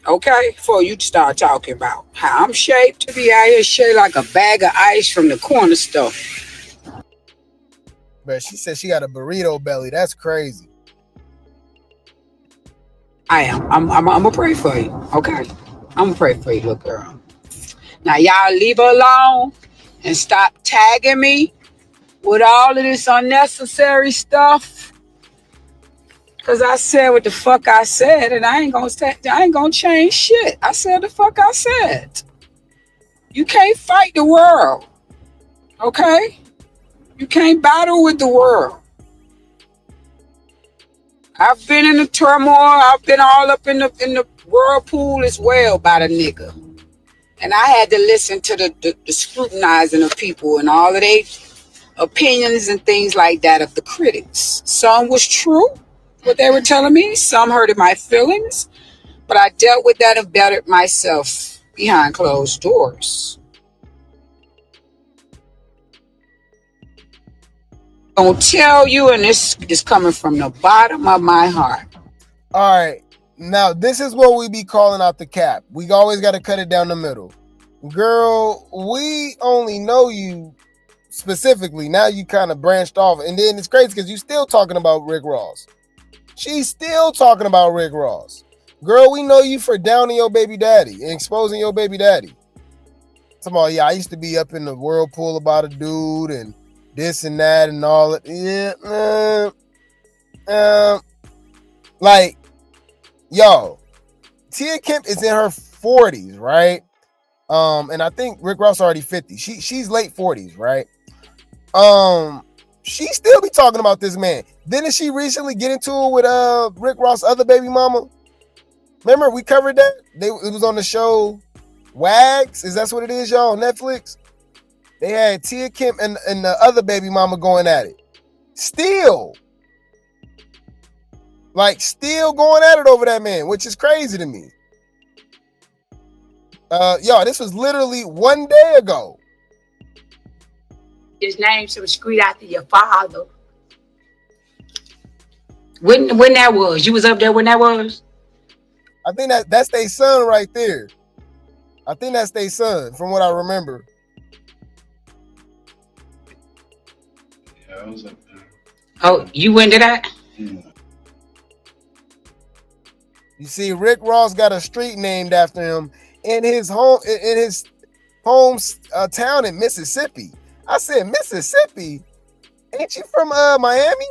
Okay? Before you start talking about how I'm shaped to be out here shaped like a bag of ice from the corner store. But she said she got a burrito belly. That's crazy. I am. I'm gonna pray for you. Okay? I'm gonna pray for you, little girl. Now y'all leave her alone and stop tagging me with all of this unnecessary stuff. Cause I said what the fuck I said, and I ain't gonna change shit. I said the fuck I said. You can't fight the world, okay? You can't battle with the world. I've been in the turmoil. I've been all up in the whirlpool as well by the nigga, and I had to listen to the scrutinizing of people and all of their opinions and things like that of the critics. Some was true, what they were telling me. Some hurted my feelings, but I dealt with that and bettered myself behind closed doors. Gonna tell you, and this is coming from the bottom of my heart. All right. Now, this is what we be calling out the cap. We always got to cut it down the middle. Girl, we only know you specifically. Now you kind of branched off. And then it's crazy because you still talking about Rick Ross. She's still talking about Rick Ross. Girl, we know you for downing your baby daddy and exposing your baby daddy. Somebody, yeah, I used to be up in the whirlpool about a dude and this and that and all that. Yeah, like, yo, Tia Kemp is in her 40s, right? And I think Rick Ross already 50. She's late 40s, right? She still be talking about this man. Didn't she recently get into it with Rick Ross' other baby mama? Remember we covered that? It was on the show Wags. Is that what it is, y'all, on Netflix? They had Tia Kemp and the other baby mama going at it. Still going at it over that man, which is crazy to me. Yo, this was literally one day ago. His name should scream after your father. When that was? You was up there when that was? I think that's their son right there. I think that's their son, from what I remember. Yeah, I was up there. Oh, you went to that? Yeah. You see, Rick Ross got a street named after him in his home town in Mississippi. I said, Mississippi? Ain't you from Miami?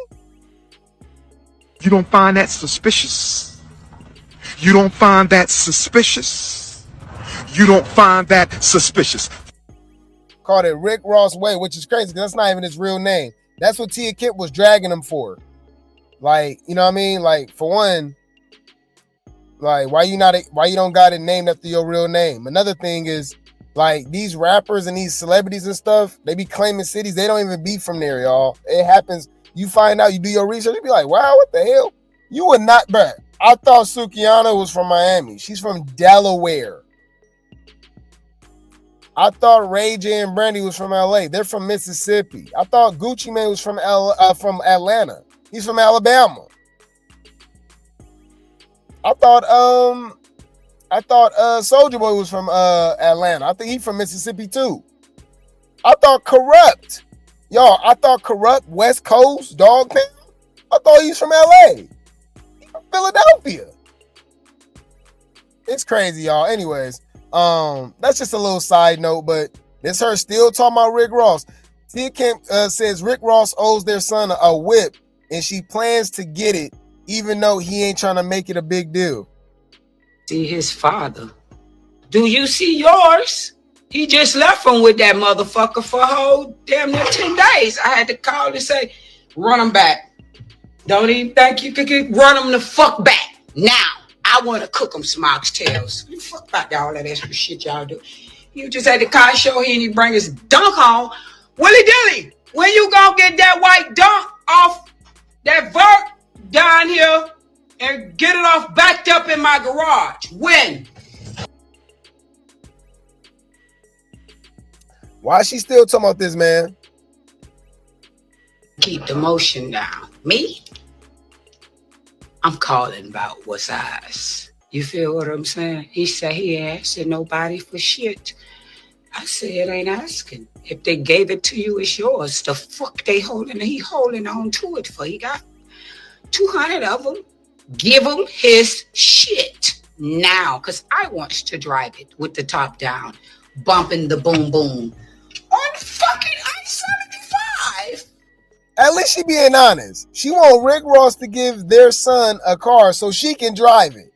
You don't find that suspicious? You don't find that suspicious? You don't find that suspicious? Called it Rick Ross Way, which is crazy because that's not even his real name. That's what Tia Kemp was dragging him for. Like, you know what I mean? Like, for one, like, why you don't got it named after your real name? Another thing is, like, these rappers and these celebrities and stuff, they be claiming cities. They don't even be from there, y'all. It happens. You find out, you do your research, you be like, wow, what the hell? You would not, bruh. I thought Sukiana was from Miami. She's from Delaware. I thought Ray J and Brandy was from LA. They're from Mississippi. I thought Gucci Mane was from Atlanta. He's from Alabama. I thought Soulja Boy was from Atlanta. I think he's from Mississippi too. I thought Corrupt. Y'all, I thought Corrupt, West Coast, Dog Pound. I thought he's from LA. He's from Philadelphia. It's crazy, y'all. Anyways, that's just a little side note, but it's her still talking about Rick Ross. Tia Kemp says Rick Ross owes their son a whip, and she plans to get it, even though he ain't trying to make it a big deal. See his father. Do you see yours? He just left him with that motherfucker for a whole damn near 10 days. I had to call and say, run him back. Don't even think you could run him the fuck back. Now, I want to cook him some oxtails. Fuck about all that extra shit y'all do. You just had the car show here and he bring his dunk on. Willie Dilly, when you gonna get that white dunk off that vert down here and get it off backed up in my garage? When? Why is she still talking about this, man? Keep the motion down. Me? I'm calling about what's ours. You feel what I'm saying? He said he ain't asking nobody for shit. I said it ain't asking. If they gave it to you, it's yours. The fuck they holding? He holding on to it for. He got 200 of them. Give him his shit now, because I wants to drive it with the top down, bumping the boom boom on fucking I-75. At least she being honest. She want Rick Ross to give their son a car so she can drive it.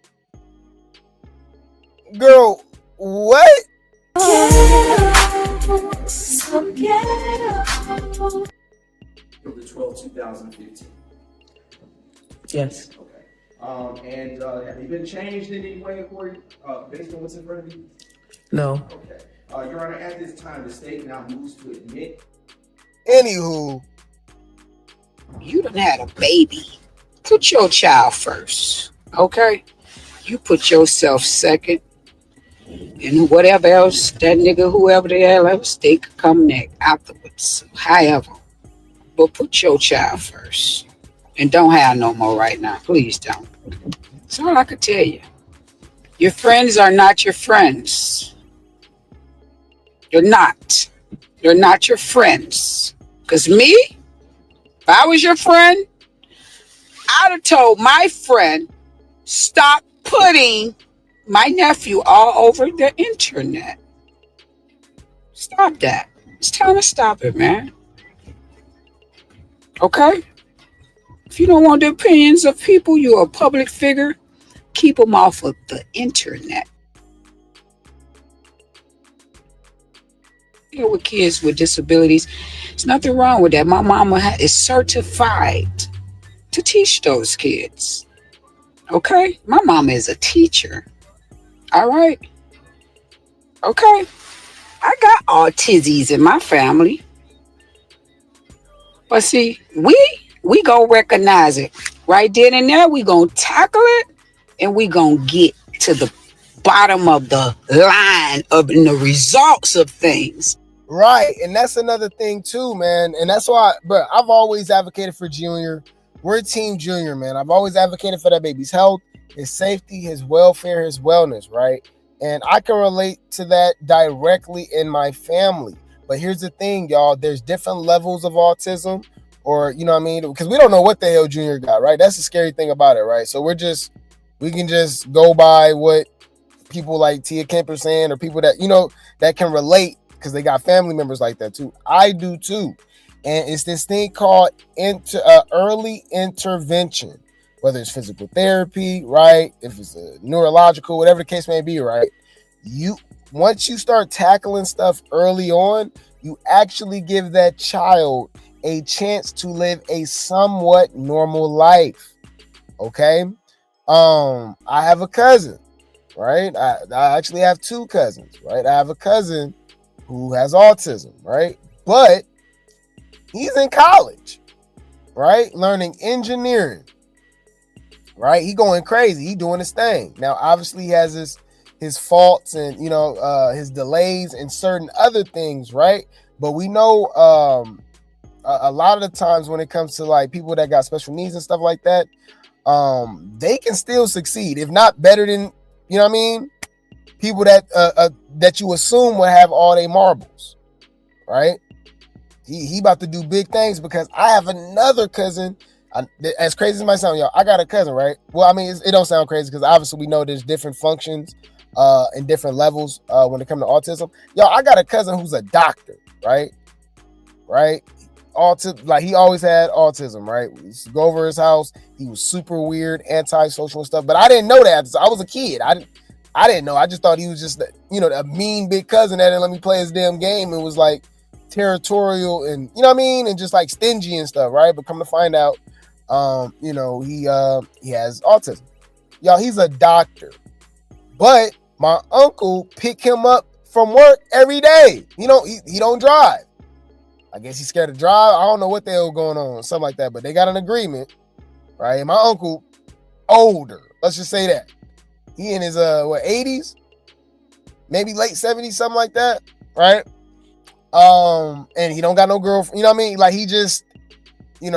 Girl, what? October 12, 2015. Yes. Okay. And have you been changed in any way for based on what's in front of you? No. Okay. Your Honor, at this time, the state now moves to admit. Anywho. You done had a baby. Put your child first, okay? You put yourself second. And whatever else, that nigga, whoever the hell else, they could come next afterwards. However. But put your child first. And don't have no more right now. Please don't. That's all I could tell you. Your friends are not your friends. You're not. You're not your friends. Because me, if I was your friend, I'd have told my friend, stop putting my nephew all over the internet. Stop that. It's time to stop it, man. Okay? If you don't want the opinions of people, you're a public figure, keep them off of the internet. Here with kids with disabilities, there's nothing wrong with that. My mama is certified to teach those kids. Okay? My mama is a teacher. All right? Okay? I got autisms in my family. But see, we gonna recognize it. Right then and there, we gonna tackle it and we gonna get to the bottom of the line of the results of things. Right. And that's another thing too, man. And that's why, but I've always advocated for Junior. We're Team Junior, man. I've always advocated for that baby's health, his safety, his welfare, his wellness, right? And I can relate to that directly in my family. But here's the thing, y'all. There's different levels of autism, or, you know what I mean? Because we don't know what the hell Junior got, right? That's the scary thing about it, right? So we can just go by what people like Tia Kemp are saying, or people that, you know, that can relate because they got family members like that too. I do too. And it's this thing called early intervention, whether it's physical therapy, right? If it's a neurological, whatever the case may be, right? Once you start tackling stuff early on, you actually give that child a chance to live a somewhat normal life. Okay? I have a cousin, right? I actually have two cousins, right? I have a cousin who has autism, right? But he's in college, right? Learning engineering, right? He going crazy. He doing his thing. Now, obviously, he has his faults and, you know, his delays and certain other things, right? But we know a lot of the times when it comes to like people that got special needs and stuff like that, they can still succeed, if not better than, you know what I mean, people that you assume would have all their marbles, right? He about to do big things, because I have another cousin. As crazy as it might sound, y'all, I got a cousin, right? Well, I mean, it don't sound crazy because obviously we know there's different functions and different levels when it comes to autism. Y'all, I got a cousin who's a doctor, right? Like he always had autism, right? We used to go over his house. He was super weird, antisocial and stuff. But I didn't know that. I was a kid. I didn't know. I just thought he was just, a mean big cousin that didn't let me play his damn game. It was like territorial and, you know what I mean? And just like stingy and stuff, right? But come to find out, he has autism. Y'all, he's a doctor. But my uncle picked him up from work every day. He don't drive. I guess he's scared to drive. I don't know what the hell going on, something like that. But they got an agreement, right? And my uncle, older. Let's just say that. He in his 80s, maybe late 70s, something like that, right? And he don't got no girlfriend. You know what I mean? Like he just, he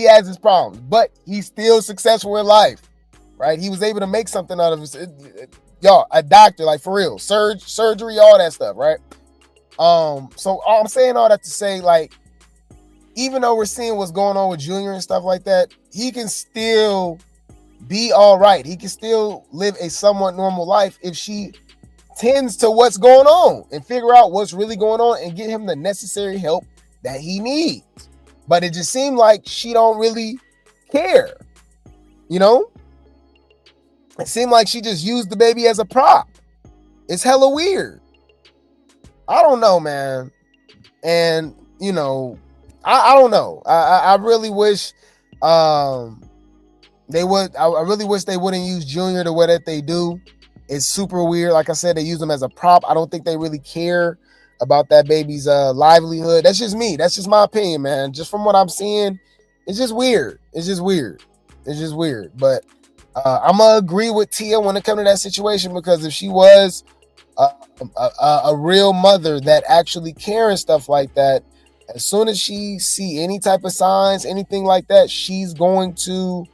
has his problems, but he's still successful in life, right? He was able to make something out of it. Y'all, a doctor, like for real, surgery, all that stuff, right? So I'm saying all that to say, like, even though we're seeing what's going on with Junior and stuff like that, he can still be all right. He can still live a somewhat normal life if she tends to what's going on and figure out what's really going on and get him the necessary help that he needs. But it just seemed like she don't really care. It seemed like she just used the baby as a prop. It's hella weird. I don't know, man. And, I don't know. I really wish they would. I really wish they wouldn't use Junior the way that they do. It's super weird. Like I said, they use him as a prop. I don't think they really care about that baby's livelihood. That's just me. That's just my opinion, man. Just from what I'm seeing, it's just weird. But I'm going to agree with Tia when it comes to that situation, because if she was a real mother that actually cares and stuff like that, as soon as she see any type of signs, anything like that, she's going to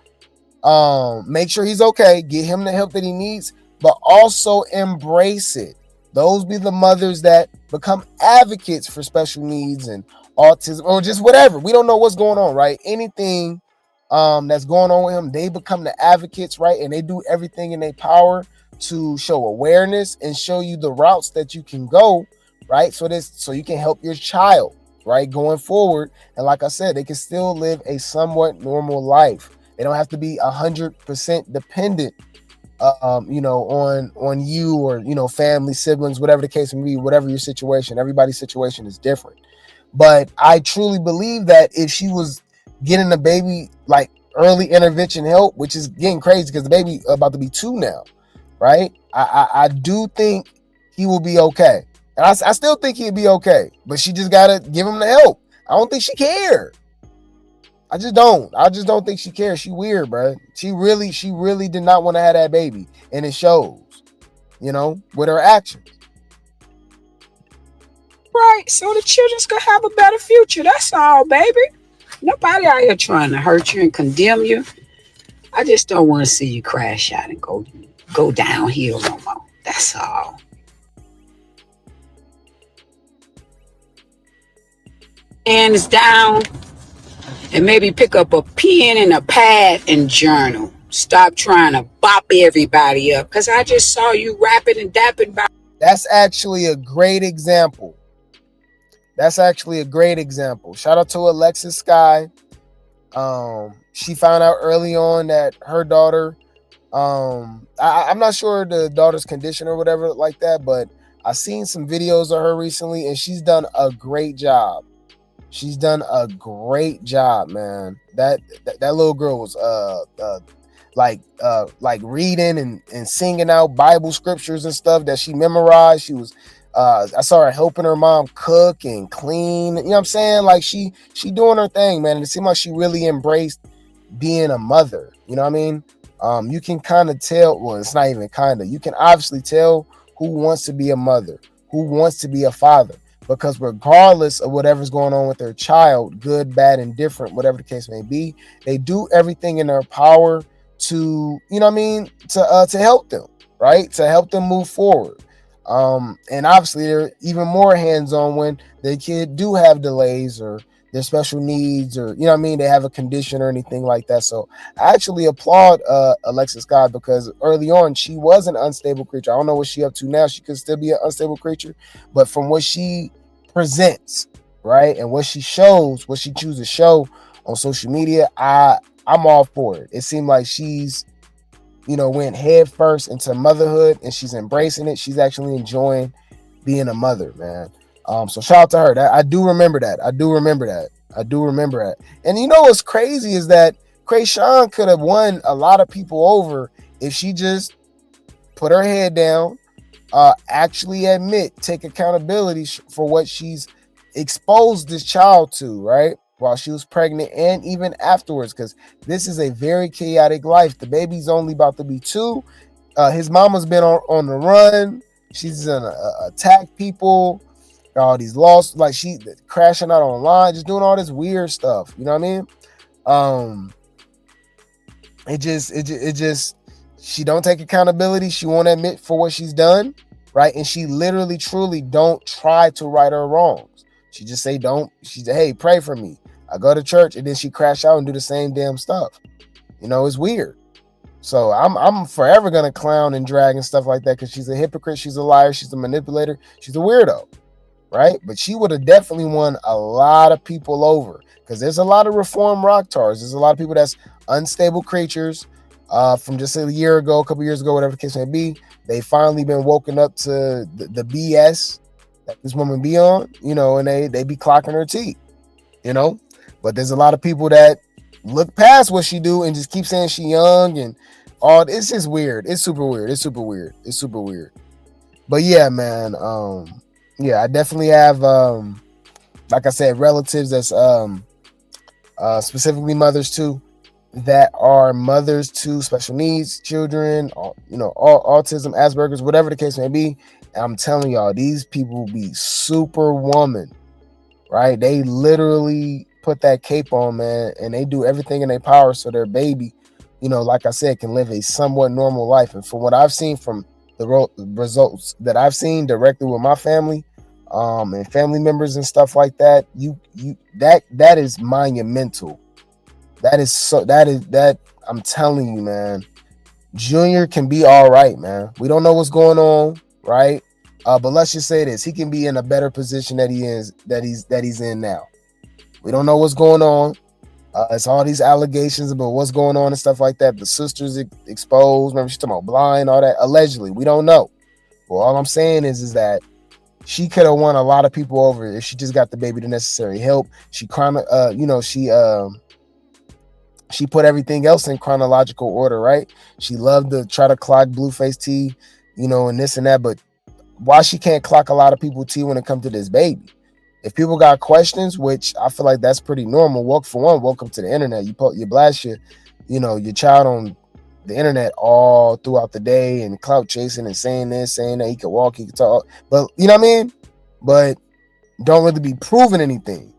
make sure he's okay, get him the help that he needs, but also embrace it. Those be the mothers that become advocates for special needs and autism or just whatever. We don't know what's going on, right? Anything that's going on with him, they become the advocates, right? And they do everything in their power to show awareness and show you the routes that you can go, right? So you can help your child, right, going forward. And like I said, they can still live a somewhat normal life. They don't have to be 100% dependent, on you or, family, siblings, whatever the case may be, whatever your situation. Everybody's situation is different. But I truly believe that if she was getting the baby like early intervention help, which is getting crazy because the baby about to be 2 now, right? I do think he will be okay. And I still think he'll be okay. But she just got to give him the help. I don't think she cares. I just don't think she cares. She weird, bro. She really did not want to have that baby. And it shows, with her actions. Right, so the children's gonna have a better future. That's all, baby. Nobody out here trying to hurt you and condemn you. I just don't want to see you crash out and go downhill no more. That's all. Hands down, and maybe pick up a pen and a pad and journal. Stop trying to bop everybody up, because I just saw you rapping and dapping about. That's actually a great example. Shout out to Alexis Sky. She found out early on that her daughter, I'm not sure the daughter's condition or whatever like that, but I seen some videos of her recently, and she's done a great job. Man. That little girl was like reading and singing out Bible scriptures and stuff that she memorized. She was I saw her helping her mom cook and clean. You know what I'm saying? Like she doing her thing, man. And it seemed like she really embraced being a mother. You know what I mean? You can kind of tell, well, it's not even kind of, you can obviously tell who wants to be a mother, who wants to be a father, because regardless of whatever's going on with their child, good, bad, and different, whatever the case may be, they do everything in their power to, you know what I mean, to help them, right? To help them move forward. And obviously they're even more hands-on when their kid do have delays or their special needs, or you know what I mean, they have a condition or anything like that. So I actually applaud Alexis Scott, because early on she was an unstable creature. I don't know what she up to now. She could still be an unstable creature, but from what she presents, right, and what she shows, what she chooses to show on social media, I'm all for it. It seemed like she's, you know, went head first into motherhood, and she's embracing it. She's actually enjoying being a mother, man. So shout out to her. I do remember that. And you know what's crazy is that Chrisean could have won a lot of people over if she just put her head down, actually take accountability for what she's exposed this child to, right? While she was pregnant and even afterwards, because this is a very chaotic life. The baby's only about to be 2. His mama's been on the run. She's gonna attack people. All these laws, like she crashing out online, just doing all this weird stuff. You know what I mean? It just she don't take accountability. She won't admit for what she's done, right? And she literally, truly don't try to right her wrongs. She just say don't. She say, hey, pray for me. I go to church, and then she crash out and do the same damn stuff. You know, it's weird. So I'm forever gonna clown and drag and stuff like that, because she's a hypocrite, she's a liar, she's a manipulator, she's a weirdo. Right? But she would have definitely won a lot of people over, because there's a lot of reform rock stars. There's a lot of people that's unstable creatures from just a year ago, a couple years ago, whatever the case may be. They finally been woken up to the BS that this woman be on, you know, and they be clocking her teeth, you know. But there's a lot of people that look past what she do and just keep saying she young and all. It's just weird. It's super weird. But yeah, man. Yeah, I definitely have, like I said, relatives that's specifically mothers too, that are mothers to special needs children, you know, autism, Asperger's, whatever the case may be. And I'm telling y'all, these people be superwoman, right? They literally put that cape on, man, and they do everything in their power so their baby, you know, like I said, can live a somewhat normal life. And from what I've seen from the results that I've seen directly with my family, and family members and stuff like that, that is monumental. That I'm telling you, man, Junior can be all right, man. We don't know what's going on, right? But let's just say this: he can be in a better position that he's in now. We don't know what's going on. It's all these allegations about what's going on and stuff like that. The sisters exposed. Remember, she's talking about blind, all that. Allegedly, we don't know. Well, all I'm saying is that she could have won a lot of people over if she just got the baby the necessary help. She put everything else in chronological order, right? She loved to try to clock Blueface T, you know, and this and that. But why she can't clock a lot of people T when it comes to this baby? If people got questions, which I feel like that's pretty normal. Welcome to the internet. You blast your child on the internet all throughout the day and clout chasing and saying this, saying that he could walk, he could talk, but you know what I mean? But don't really be proving anything.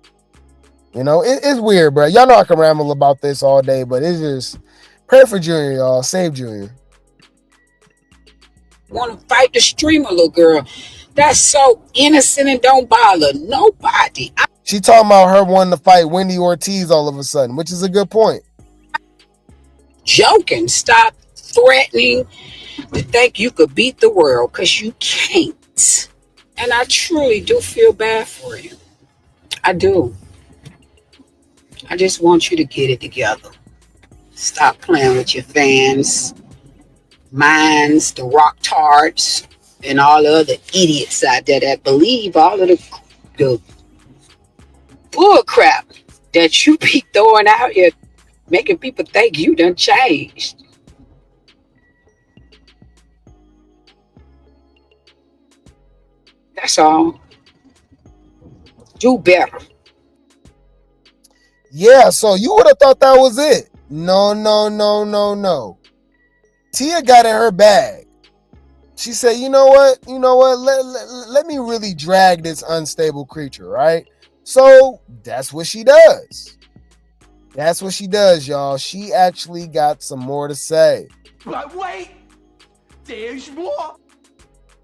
You know, it's weird, bro. Y'all know I can ramble about this all day, but it's just pray for Junior, y'all. Save Junior. Want to fight the streamer, little girl. That's so innocent and don't bother nobody. She talking about her wanting to fight Wendy Ortiz all of a sudden, which is a good point. Joking. Stop threatening to think you could beat the world, because you can't. And I truly do feel bad for you. I do. I just want you to get it together. Stop playing with your fans, minds, the rock tards, and all the other idiots out there that believe all of the bull crap that you be throwing out here, making people think you done changed. That's all. Do better. Yeah, so you would have thought that was it. No. Tia got in her bag. She said, you know what? Let me really drag this unstable creature, right? So that's what she does. That's what she does, y'all. She actually got some more to say. But wait, there's more.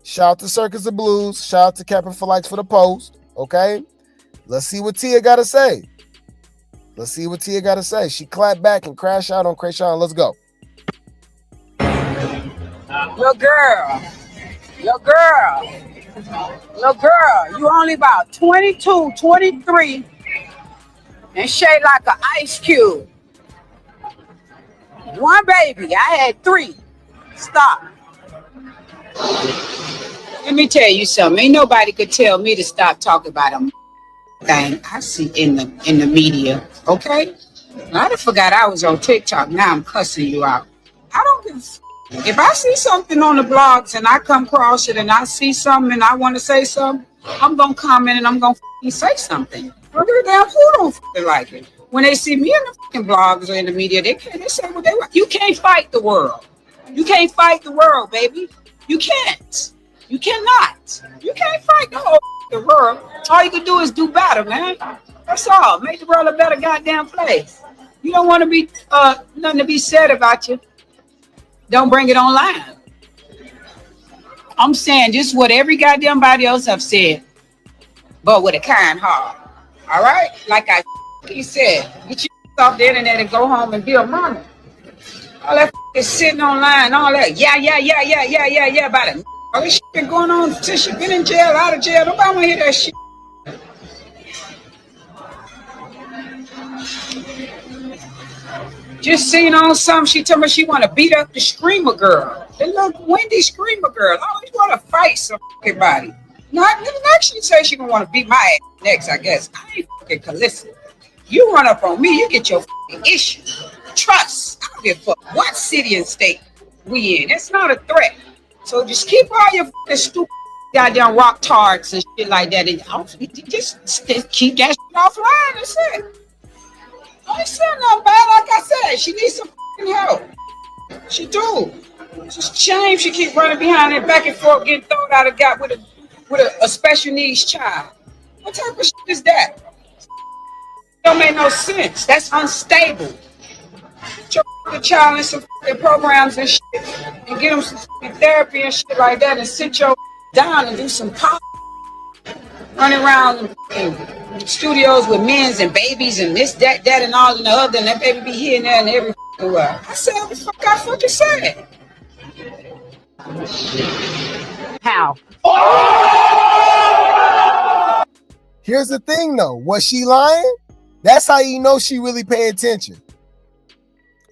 Shout out to Circus of Blues. Shout out to Kemp for the post. Okay, let's see what Tia got to say. Let's see what Tia got to say. She clapped back and crashed out on Chrisean. Let's go. Little girl, you only about 22, 23, and shaped like an ice cube. One baby, I had 3. Stop. Let me tell you something. Ain't nobody could tell me to stop talking about them thing I see in the media. Okay? I done forgot I was on TikTok. Now I'm cussing you out. I don't give a f. If I see something on the blogs and I come across it and I see something and I want to say something, I'm gonna comment and I'm gonna say something. I don't give a damn who don't like it. When they see me in the fucking blogs or in the media, they say what they want. You can't fight the world. You can't fight the world, baby. You can't. You cannot. You can't fight the whole world. All you can do is do better, man. That's all. Make the world a better goddamn place. You don't want to be nothing to be said about you. Don't bring it online. I'm saying just what every goddamn body else have said, but with a kind heart. All right? Like I said, get your off the internet and go home and be a mama. All that is sitting online, all that. Yeah, about it. All this shit been going on since she been in jail, out of jail. Nobody want to hear that shit. Just seen on something, she told me she want to beat up the screamer girl. The little Wendy screamer girl. I always want to fight somebody. Not next she say she gonna want to beat my ass next, I guess. I ain't fucking listen. You run up on me, you get your fucking issue. Trust. I don't give a fuck what city and state we in. It's not a threat. So just keep all your fucking stupid goddamn rock tarts and shit like that. And just keep that shit offline. That's it. I ain't saying nothing bad. Like I said, she needs some fucking help. She do. It's just a shame she keep running behind and back and forth, getting thrown out of God with a special needs child. What type of shit is that? Don't make no sense. That's unstable. Put your child in some programs and shit, and get them some therapy and shit like that, and sit your down and do some pop. Running around in studios with men's and babies and this, that, and all and the other, and that baby be here and there and every while. I said what the fuck I fucking said. How? Here's the thing though. Was she lying? That's how you know she really pay attention.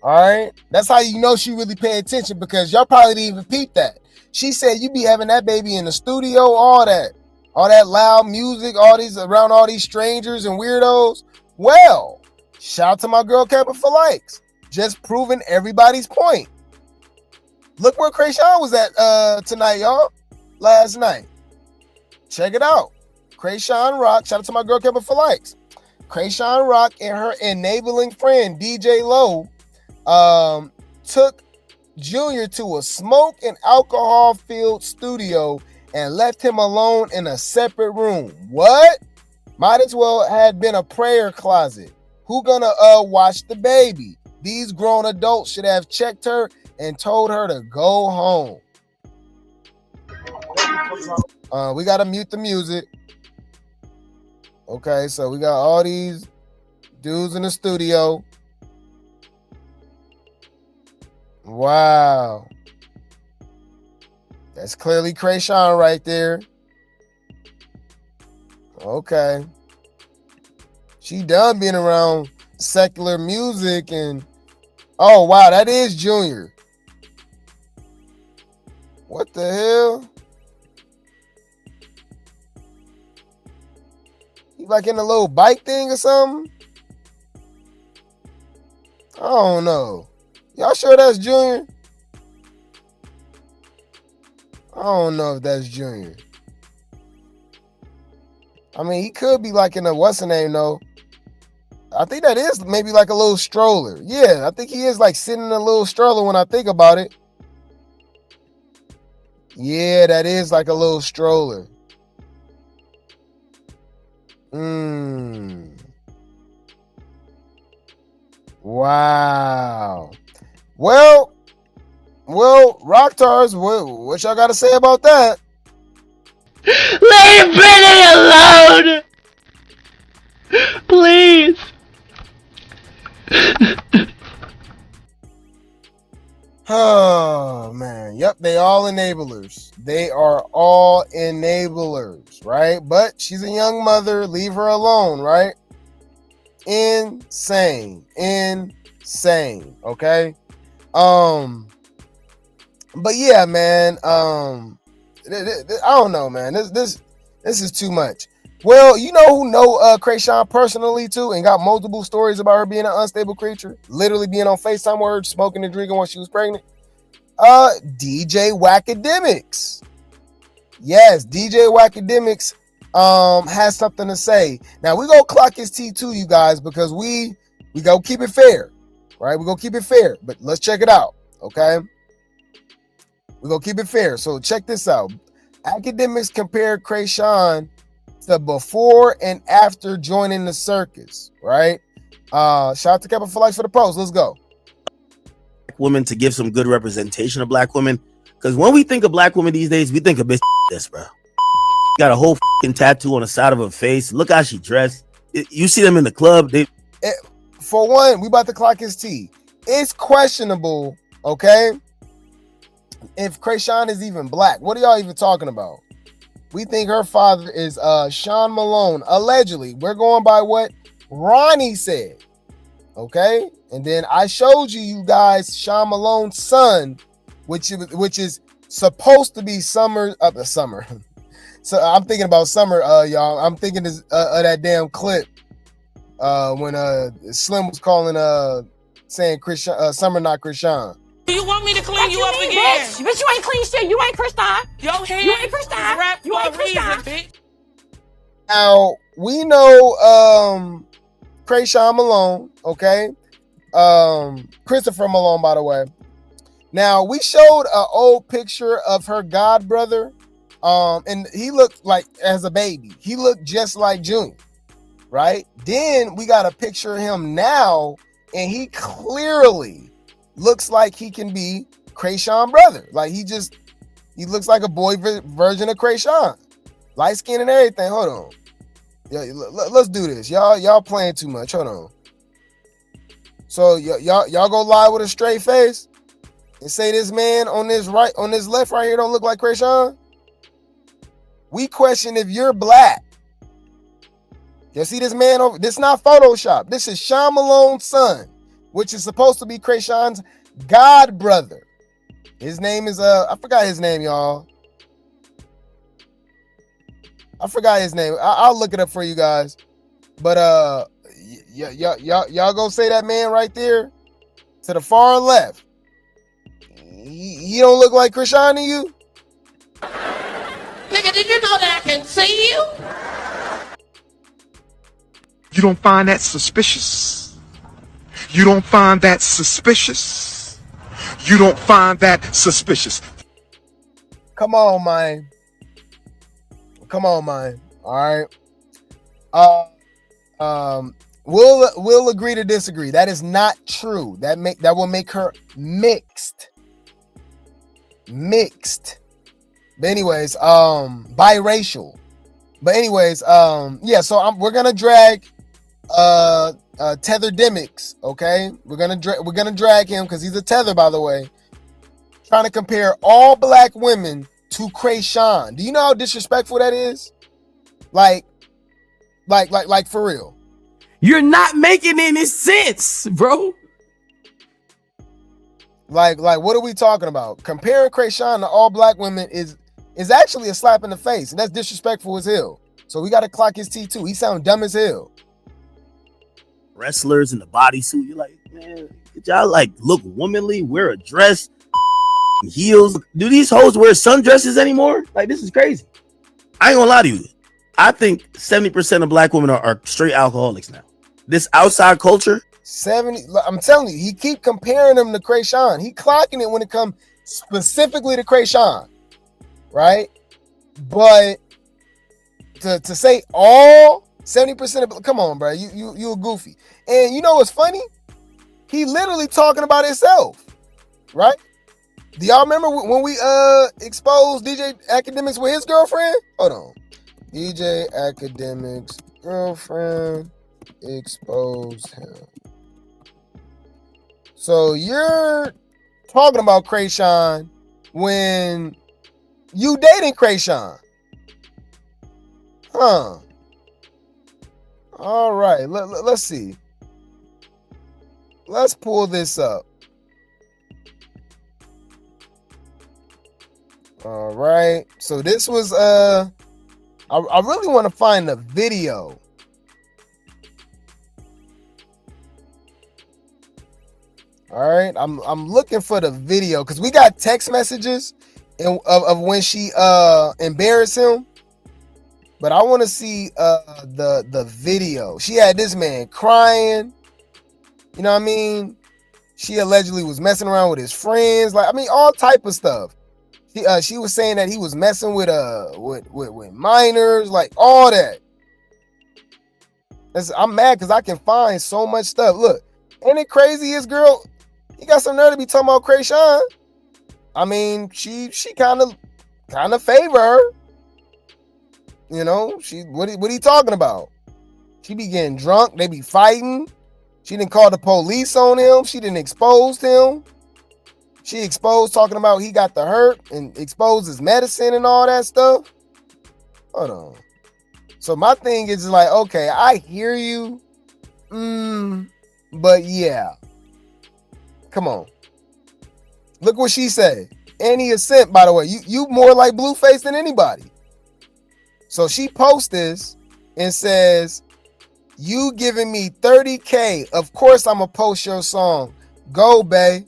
All right? That's how you know she really pay attention, because y'all probably didn't even peep that. She said you be having that baby in the studio, all that loud music, all these around all these strangers and weirdos. Well, shout out to my girl Kemp for likes. Just proving everybody's point. Look where Chrisean was at tonight, y'all. Last night. Check it out. Chrisean Rock. Shout out to my girl Kemp for likes. Chrisean Rock and her enabling friend DJ Low took Junior to a smoke and alcohol filled studio and left him alone in a separate room. What? Might as well had been a prayer closet. Who gonna watch the baby? These grown adults should have checked her and told her to go home. We gotta mute the music. Okay, so we got all these dudes in the studio. Wow. That's clearly Chrisean right there. Okay. She done being around secular music and oh wow, that is Junior. What the hell? He like in a little bike thing or something? I don't know. Y'all sure that's Junior? I don't know if that's Junior. I mean, he could be like in a what's the name though. I think that is maybe like a little stroller. Yeah, I think he is like sitting in a little stroller when I think about it. Yeah, that is like a little stroller. Wow. Well, Rocktars, what y'all got to say about that? Leave Brittany alone! Please! Oh man, yep, they all enablers. They are all enablers, right? But she's a young mother, leave her alone, right? Insane, okay? But yeah, man, I don't know, man. This is too much. Well, you know who know Chrisean personally too, and got multiple stories about her being an unstable creature, literally being on FaceTime with her, smoking and drinking when she was pregnant. DJ Akademiks. Yes, DJ Akademiks has something to say. Now we go clock his T too, you guys, because we go keep it fair, right? We go keep it fair, but let's check it out, okay? We go keep it fair. So check this out. Akademiks compared Chrisean to before and after joining the circus, right? Shout out to Kemp for likes for the post. Let's go. Women to give some good representation of black women, because when we think of black women these days, we think of bitch this, bro. Got a whole tattoo on the side of her face. Look how she dressed. You see them in the club. For one, we about to clock his T. It's questionable, okay, if Chrisean is even black. What are y'all even talking about? We think her father is Sean Malone, allegedly. We're going by what Ronnie said, okay? And then I showed you guys Sean Malone's son, which is supposed to be Summer. So I'm thinking about Summer, y'all. I'm thinking of that damn clip when Slim was calling saying Summer not Chrisean. You want me to clean you up again? Bitch, you ain't clean shit. You ain't Chrisean. Your hair You ain't Chrisean. wrapped You for ain't a reason, Chrisean. bitch. Now we know Chrisean Malone, okay? Christopher Malone, by the way. Now we showed an old picture of her god brother, and he looked like, as a baby, he looked just like Junior, right? Then we got a picture of him now, and he clearly looks like he can be Chrisean brother. Like he looks like a boy version of Chrisean, light skin and everything. Hold on, yeah, let's do this. Y'all playing too much. Hold on. So y'all go lie with a straight face and say this man on this left right here don't look like Chrisean? We question if you're black. You see this man over? This is not Photoshop. This is Sean Malone's son, which is supposed to be Chrisean's god brother. His name is I forgot his name, y'all. I forgot his name. I'll look it up for you guys. But y'all go say that man right there to the far left. He don't look like Chrisean to you? Nigga, did you know that I can see you? You don't find that suspicious? You don't find that suspicious? You don't find that suspicious? Come on, man. Come on, man. All right. We'll agree to disagree. That is not true. That will make her mixed. But anyways, biracial. But anyways, yeah. So we're gonna drag Tetherdemics. Okay, we're gonna drag him because he's a tether, by the way. Trying to compare all black women to Chrisean. Do you know how disrespectful that is? Like for real. You're not making any sense, bro. Like what are we talking about? Comparing Chrisean to all black women is actually a slap in the face, and that's disrespectful as hell. So we got to clock his T too. He sound dumb as hell. Wrestlers in the bodysuit, you're like, man, did y'all like look womanly, wear a dress, heels? Do these hoes wear sundresses anymore? Like, this is crazy. I ain't gonna lie to you. I think 70% of black women are straight alcoholics now. This outside culture. 70. I'm telling you, he keep comparing them to Chrisean. He clocking it when it comes specifically to Chrisean, right? But to say all 70% of, come on, bro, you a goofy. And you know what's funny? He literally talking about himself, right? Do y'all remember when we exposed DJ Akademiks with his girlfriend? Hold on. DJ Akademiks girlfriend exposed him. So you're talking about Chrisean when you dating Chrisean? Huh. All right. Let's see. Let's pull this up. All right. So this was I really want to find the video. All right. I'm looking for the video because we got text messages of when she embarrassed him. But I want to see the video. She had this man crying. You know what I mean? She allegedly was messing around with his friends. Like, I mean, all type of stuff. She was saying that he was messing with minors, like all that. I'm mad because I can find so much stuff. Look, ain't it crazy? His girl, he got some nerve to be talking about Chrisean. I mean, she kind of favor her. You know, what are you talking about? She be getting drunk. They be fighting. She didn't call the police on him. She didn't expose him. She exposed talking about he got the hurt and exposed his medicine and all that stuff. Hold on. So my thing is like, okay, I hear you. But yeah. Come on. Look what she said. Any assent, by the way. You more like Blueface than anybody. So she posts this and says, you giving me 30K. Of course I'm going to post your song. Go, bae.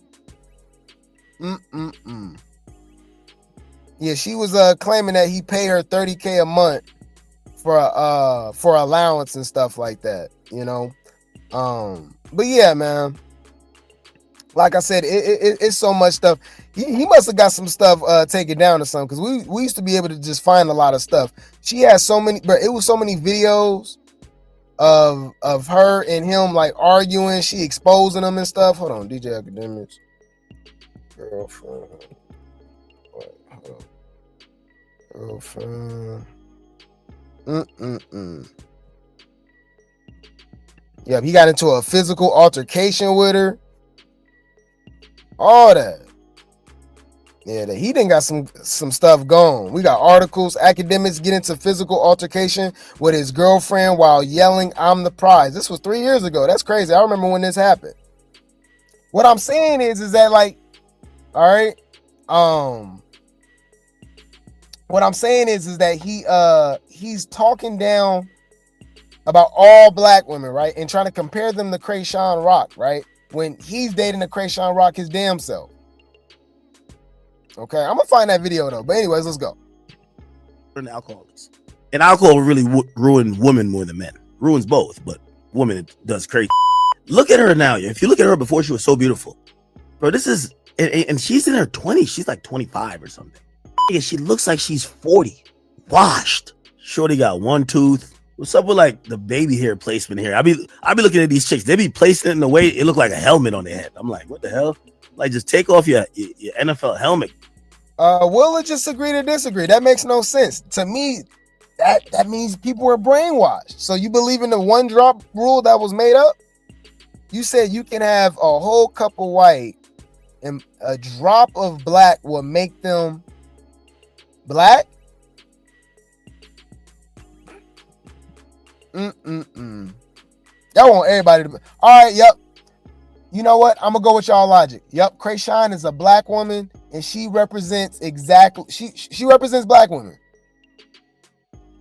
Yeah, she was claiming that he paid her 30K a month for allowance and stuff like that, you know. But yeah, man. Like I said, it's so much stuff. He must have got some stuff taken down or something, because we used to be able to just find a lot of stuff. She has so many, but it was so many videos of her and him like arguing, she exposing them and stuff. Hold on, DJ Akademiks. Girlfriend. Girlfriend. Yeah, he got into a physical altercation with her. All that. Yeah, he done got some stuff going. We got articles. Academics get into physical altercation with his girlfriend while yelling, "I'm the prize." This was 3 years ago. That's crazy. I remember when this happened. What I'm saying is that, like, all right. What I'm saying is that he's talking down about all black women, right? And trying to compare them to Chrisean Rock, right? When he's dating a Chrisean Rock his damn self. Okay, I'm gonna find that video though. But anyways, let's go. And alcoholics. And alcohol really ruin women more than men. Ruins both, but women it does crazy. Look at her now. If you look at her before, she was so beautiful, bro. This is and she's in her 20s. She's like 25 or something. She looks like she's 40. Washed. Shorty got one tooth. What's up with like the baby hair placement here? I be looking at these chicks. They be placing it in the way it look like a helmet on their head. I'm like, what the hell? Like, just take off your NFL helmet. We'll just agree to disagree. That makes no sense to me. That means people are brainwashed. So you believe in the one drop rule that was made up? You said you can have a whole cup of white and a drop of black will make them black? Y'all want everybody to be. All right, yep. You know what? I'm gonna go with y'all logic. Yep, Chrisean is a black woman and she represents exactly she represents black women.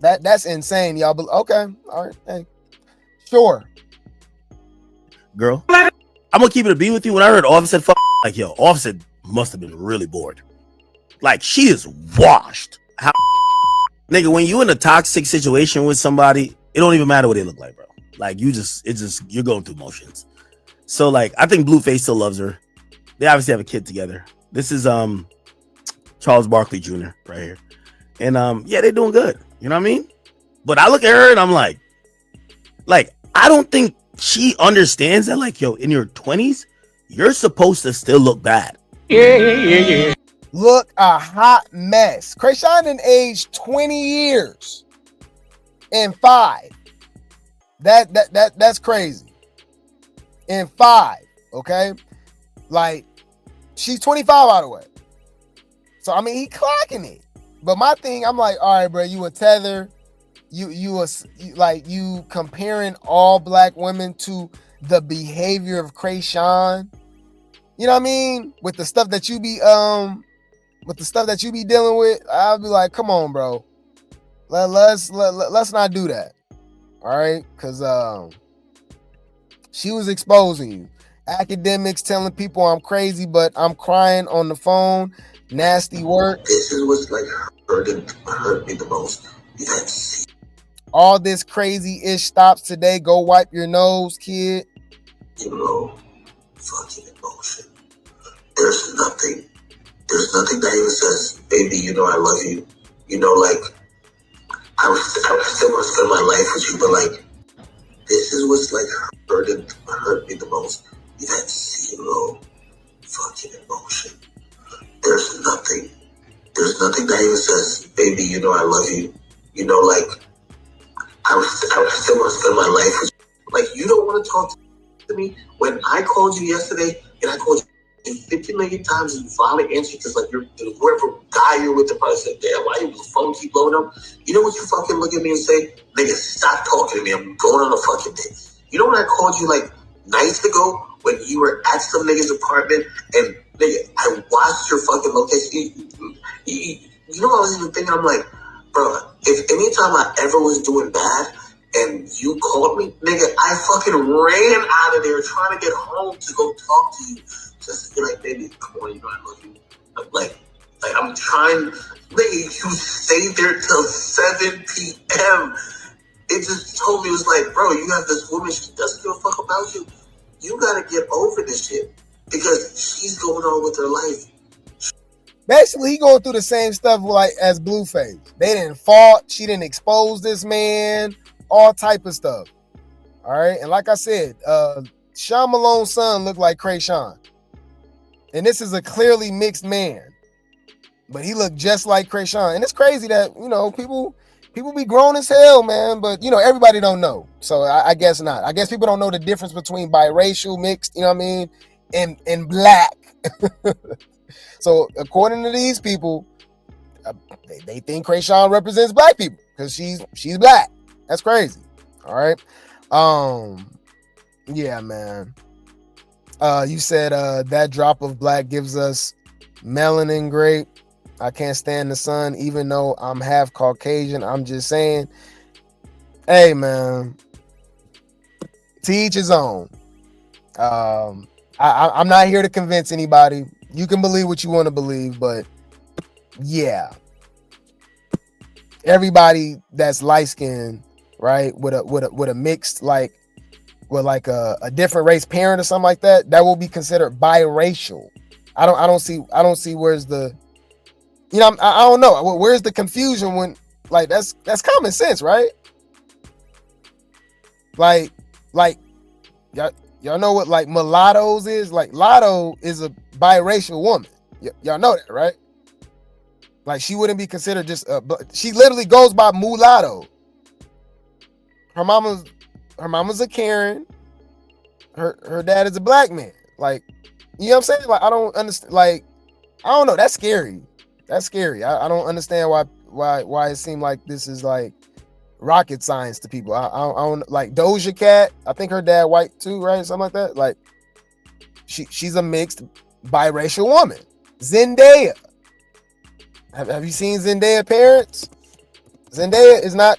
That's insane, y'all. But okay, all right, hey. Sure. Girl, I'm gonna keep it a beat with you. When I heard Offset like, yo, Offset must have been really bored. Like, she is washed. How nigga, when you in a toxic situation with somebody, it don't even matter what they look like, bro. Like, you're going through motions. So like, I think Blueface still loves her. They obviously have a kid together. This is Charles Barkley Jr. right here. And yeah, they're doing good. You know what I mean? But I look at her and I'm like, I don't think she understands that, like, yo, in your 20s, you're supposed to still look bad. Yeah. Look a hot mess. Chrisean done aged 20 years and 5. That's crazy. In 5, okay? Like, She's 25 out of the way. So I mean, he clocking it. But my thing, I'm like, all right, bro, you a tether. You comparing all black women to the behavior of Chrisean. You know what I mean? With the stuff that you be dealing with, I'll be like, come on, bro. Let's not do that. All right? Because she was exposing you. Akademiks telling people I'm crazy, but I'm crying on the phone. Nasty work. This is what's like hurt me the most. All this crazy ish stops today. Go wipe your nose, kid. You know, fucking emotion. There's nothing that even says, baby, you know I love you. You know, like, I still want to spend my life with you, but like, this is what's like hurt me the most. You had zero fucking emotion. There's nothing that even says, baby, you know I love you. You know, like, I still want to spend my life with you. Like, you don't want to talk to me? When I called you yesterday, and I called you 50 million times, and you finally answered because, like, you're whoever guy you're with, the person said, damn, why your phone keep blowing up? You know what you fucking look at me and say? Nigga, stop talking to me. I'm going on a fucking date. You know when I called you, like, nights ago when you were at some nigga's apartment, and, nigga, I watched your fucking location. You know what I was even thinking? I'm like, bro, if anytime I ever was doing bad and you called me, nigga, I fucking ran out of there trying to get home to go talk to you. Just to be like, baby, come on, you know I love you. I'm like I'm trying, nigga, you stayed there till 7 p.m. It just told me, it was like, bro, you have this woman, she doesn't give a fuck about you. You gotta get over this shit because she's going on with her life. Basically, he going through the same stuff like as Blueface. They didn't fought. She didn't expose this man. All type of stuff. All right. And like I said, Sean Malone's son looked like Chrisean. And this is a clearly mixed man. But he looked just like Chrisean. And it's crazy that, you know, people be grown as hell, man. But, you know, everybody don't know. So I guess not. I guess people don't know the difference between biracial, mixed, you know what I mean, and black. So according to these people, they think Chrisean represents black people because she's black. That's crazy. All right. Yeah, man. You said that drop of black gives us melanin. Grape. I can't stand the sun, even though I'm half Caucasian. I'm just saying, hey, man, to each his own. I'm not here to convince anybody. You can believe what you want to believe, but yeah, everybody that's light skinned, right, with a mixed with a different race parent or something like that, that will be considered biracial. I don't see where's the, you know, I don't know where's the confusion when, like, that's common sense, right? Like y'all know what like mulattoes is? Like Lotto is a biracial woman. Y'all know that, right? Like she wouldn't be considered just she literally goes by mulatto. Her mama's a Karen. Her dad is a black man. Like, you know what I'm saying? Like, I don't understand. Like, I don't know. That's scary. That's scary. I don't understand why it seemed like this is like rocket science to people. I don't like Doja Cat. I think her dad white too, right? Something like that. Like, she's a mixed biracial woman. Zendaya. Have you seen Zendaya parents? Zendaya is not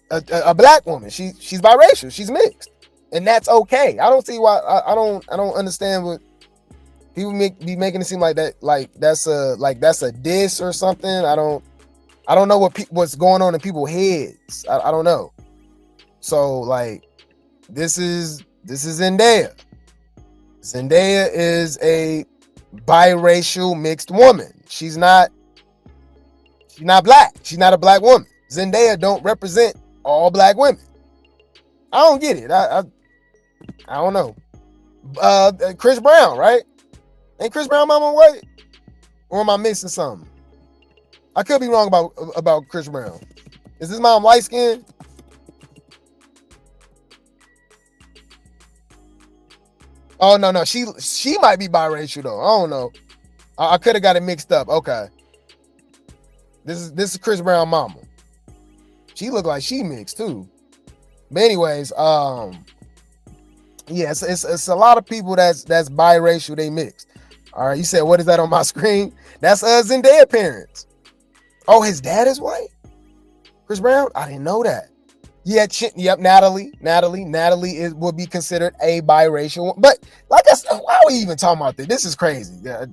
a black woman. She's biracial. She's mixed, and that's okay. I don't see why. I don't understand what people be making it seem like that. Like that's a diss or something. I don't know what's going on in people's heads. I don't know. So like, this is Zendaya. Zendaya is a biracial mixed woman. She's not black. She's not a black woman. Zendaya don't represent all black women. I don't get it. I don't know. Chris Brown, right? Ain't Chris Brown mama white? Or am I missing something? I could be wrong about Chris Brown. Is his mom light skinned? Oh no, she might be biracial though. I don't know. I could have got it mixed up. Okay. This is Chris Brown mama. She look like she mixed too. But anyways, yeah, it's a lot of people that's biracial, they mixed. All right, you said what is that on my screen? That's Zendaya parents. Oh, his dad is white? Chris Brown? I didn't know that. Yeah, yep, Natalie would be considered a biracial. But like I said, why are we even talking about this? This is crazy. Yeah.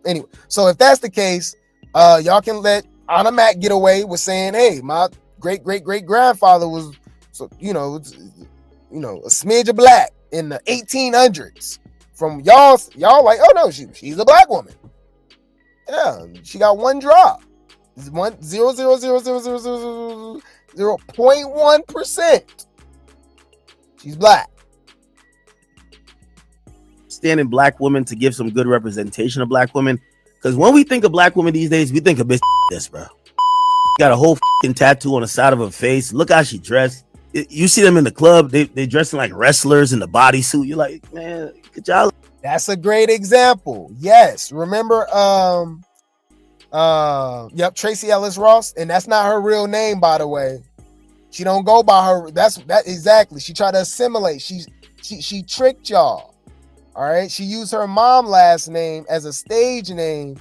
Anyway, so if that's the case, y'all can let Anna Mac get away with saying, hey, my great grandfather was, so a smidge of black in the 1800s. From y'all like, oh no, she's a black woman. Yeah, she got one drop. It's 0.1%. She's black. Standing black women to give some good representation of black women. Because when we think of black women these days, we think of bitch this, bro. Got a whole tattoo on the side of her face. Look how she dressed. You see them in the club, they dressing like wrestlers in the bodysuit. You're like, man, good job. That's a great example. Yes. Remember, Tracy Ellis Ross, and that's not her real name, by the way. She don't go by her. That exactly. She tried to assimilate. She tricked y'all. All right. She used her mom last name as a stage name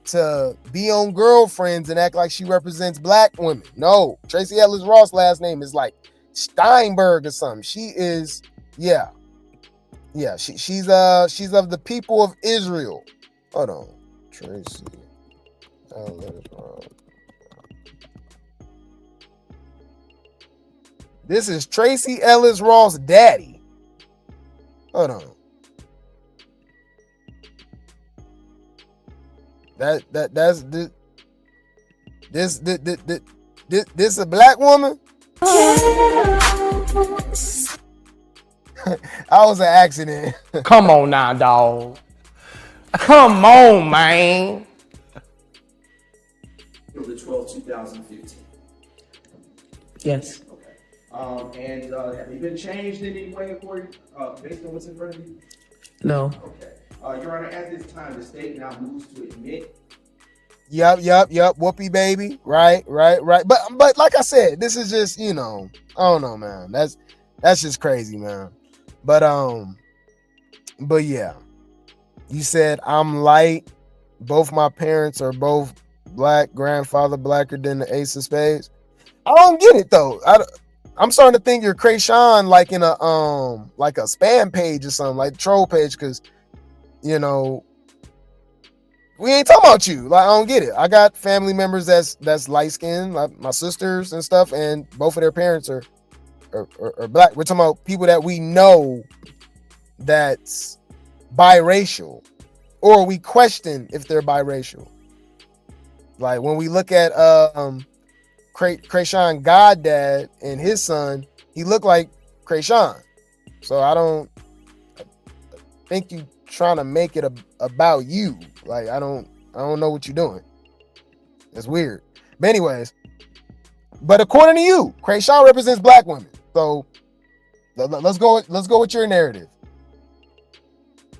to be on Girlfriends and act like she represents black women. No, Tracy Ellis Ross last name is like Steinberg or something. She is, yeah. She's of the people of Israel. Hold on, Tracy Ellis Ross. This is Tracy Ellis Ross' daddy. Hold on. That's this a black woman? I was an accident. Come on now, dog. Come on, man. The 12th, 2015. Yes. Okay. And have you been changed in any way according based on what's in front of you? No. Okay. Your Honor, at this time, the state now moves to admit. Yep. Whoopee baby. Right. But like I said, this is just, I don't know, man. That's just crazy, man. But yeah. You said I'm light. Both my parents are both black. Grandfather blacker than the ace of spades. I don't get it though. I'm starting to think you're Chrisean like in a like a spam page or something, like troll page, because we ain't talking about you. Like, I don't get it. I got family members that's light skinned, like my sisters and stuff, and both of their parents are black. We're talking about people that we know that's biracial, or we question if they're biracial. Like when we look at Chrisean goddad and his son, he looked like Chrisean. So I think you trying to make it about you. Like I don't know what you're doing. It's weird. But anyways, but according to you, Chrisean represents black women. So let's go with your narrative.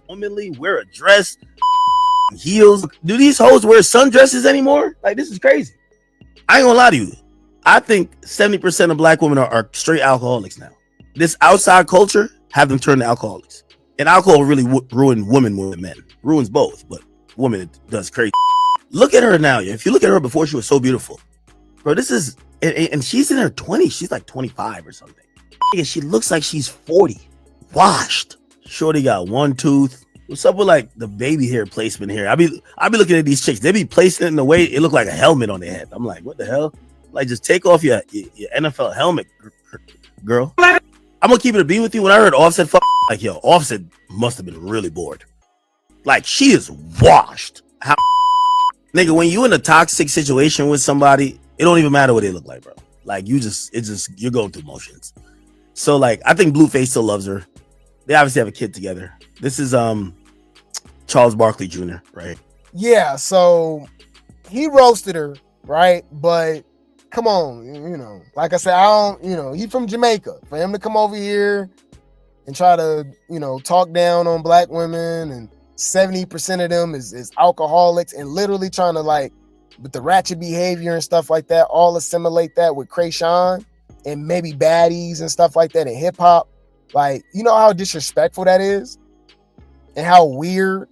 Womanly, wear a dress, heels. Do these hoes wear sundresses anymore? Like, this is crazy. I ain't gonna lie to you. I think 70% of black women are straight alcoholics now. This outside culture have them turn to alcoholics. And alcohol really ruin women more than men. Ruins both, but women it does crazy. Look at her now. If you look at her before, she was so beautiful. Bro, this is, and she's in her 20s. She's like 25 or something. She looks like she's 40. Washed. Shorty got one tooth. What's up with like the baby hair placement here? I be looking at these chicks. They be placing it in a way it look like a helmet on their head. I'm like, what the hell? Like, just take off your NFL helmet, girl. I'm gonna keep it a beat with you. When I heard Offset, like, yo, Offset must have been really bored. Like, she is washed. How, nigga, when you in a toxic situation with somebody, it don't even matter what they look like, bro. Like, you're going through motions. So, like, I think Blueface still loves her. They obviously have a kid together. This is Charles Barkley Jr., right? Yeah, so he roasted her, right? But come on, like I said, I don't, he's from Jamaica. For him to come over here and try to, talk down on black women, and 70% of them is alcoholics, and literally trying to, like, with the ratchet behavior and stuff like that, all assimilate that with Chrisean and maybe baddies and stuff like that in hip hop. Like, you know how disrespectful that is and how weird.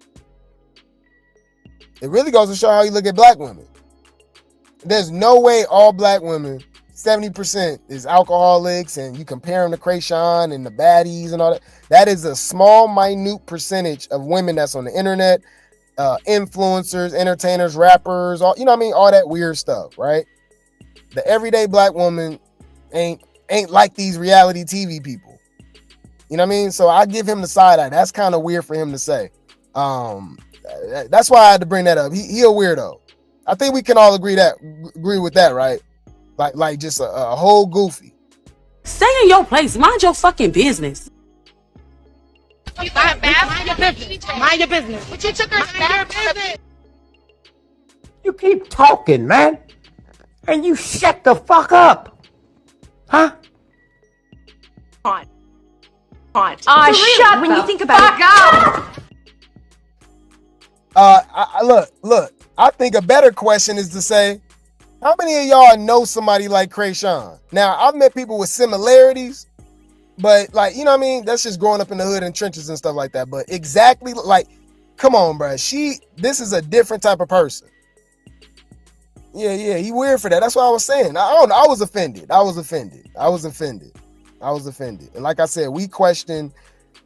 It really goes to show how you look at black women. There's no way all black women, 70% is alcoholics, and you compare them to Chrisean and the baddies and all that. That is a small, minute percentage of women that's on the internet, influencers, entertainers, rappers, all, all that weird stuff, right? The everyday black woman ain't like these reality TV people. You know what I mean? So I give him the side eye. That's kind of weird for him to say. That's why I had to bring that up. He a weirdo. I think we can all agree with that, right? Like just a whole goofy. Stay in your place. Mind your fucking business. Mind your business. Mind your business. But you took her bath. You keep talking, man. And you shut the fuck up. Huh? On. Shut when you think about it. Look. I think a better question is to say, how many of y'all know somebody like Chrisean? Now, I've met people with similarities, but like, you know what I mean? That's just growing up in the hood and trenches and stuff like that. But exactly, like, come on, bro. This is a different type of person. Yeah, he weird for that. That's what I was saying. I don't know. I was offended. And like I said, we question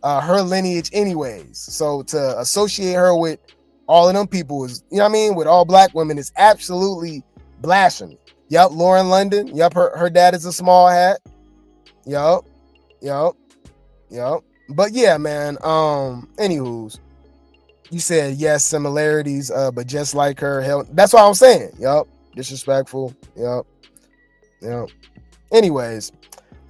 her lineage anyways. So to associate her with all of them people is, you know what I mean, with all black women is absolutely blasphemy. Yup, Lauren London. Yup, her dad is a small hat. Yup. But yeah, man. Anywho's, you said yes, similarities, but just like her, hell, that's what I'm saying. Yup, disrespectful. Yup. Anyways,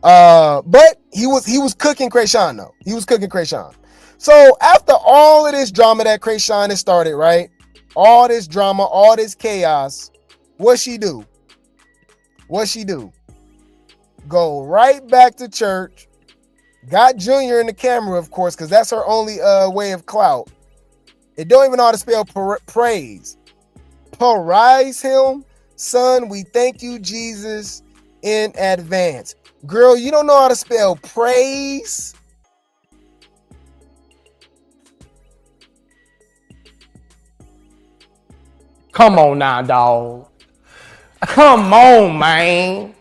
but he was cooking Chrisean though. He was cooking Chrisean. So after all of this drama that Chrisean has started, right? All this drama, all this chaos, what'd she do? Go right back to church. Got Junior in the camera, of course, because that's her only way of clout. It don't even know how to spell praise. Praise him. Son, we thank you, Jesus, in advance. Girl, you don't know how to spell praise? Come on now, dog. Come on, man.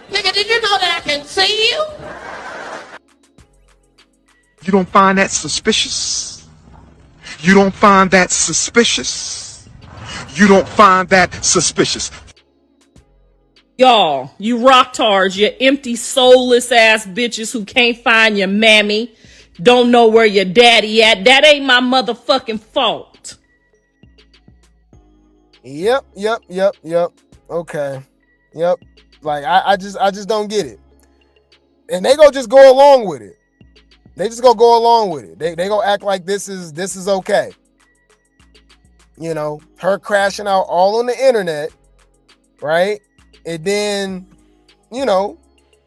Nigga, did you know that I can see you? You don't find that suspicious? You don't find that suspicious? You don't find that suspicious? Y'all, you rocktards, you empty, soulless ass bitches who can't find your mammy, don't know where your daddy at. That ain't my motherfucking fault. Yep. Okay. Yep. Like I just don't get it. And they go just go along with it. They just go along with it. They go act like this is okay. You know, her crashing out all on the internet, right? And then,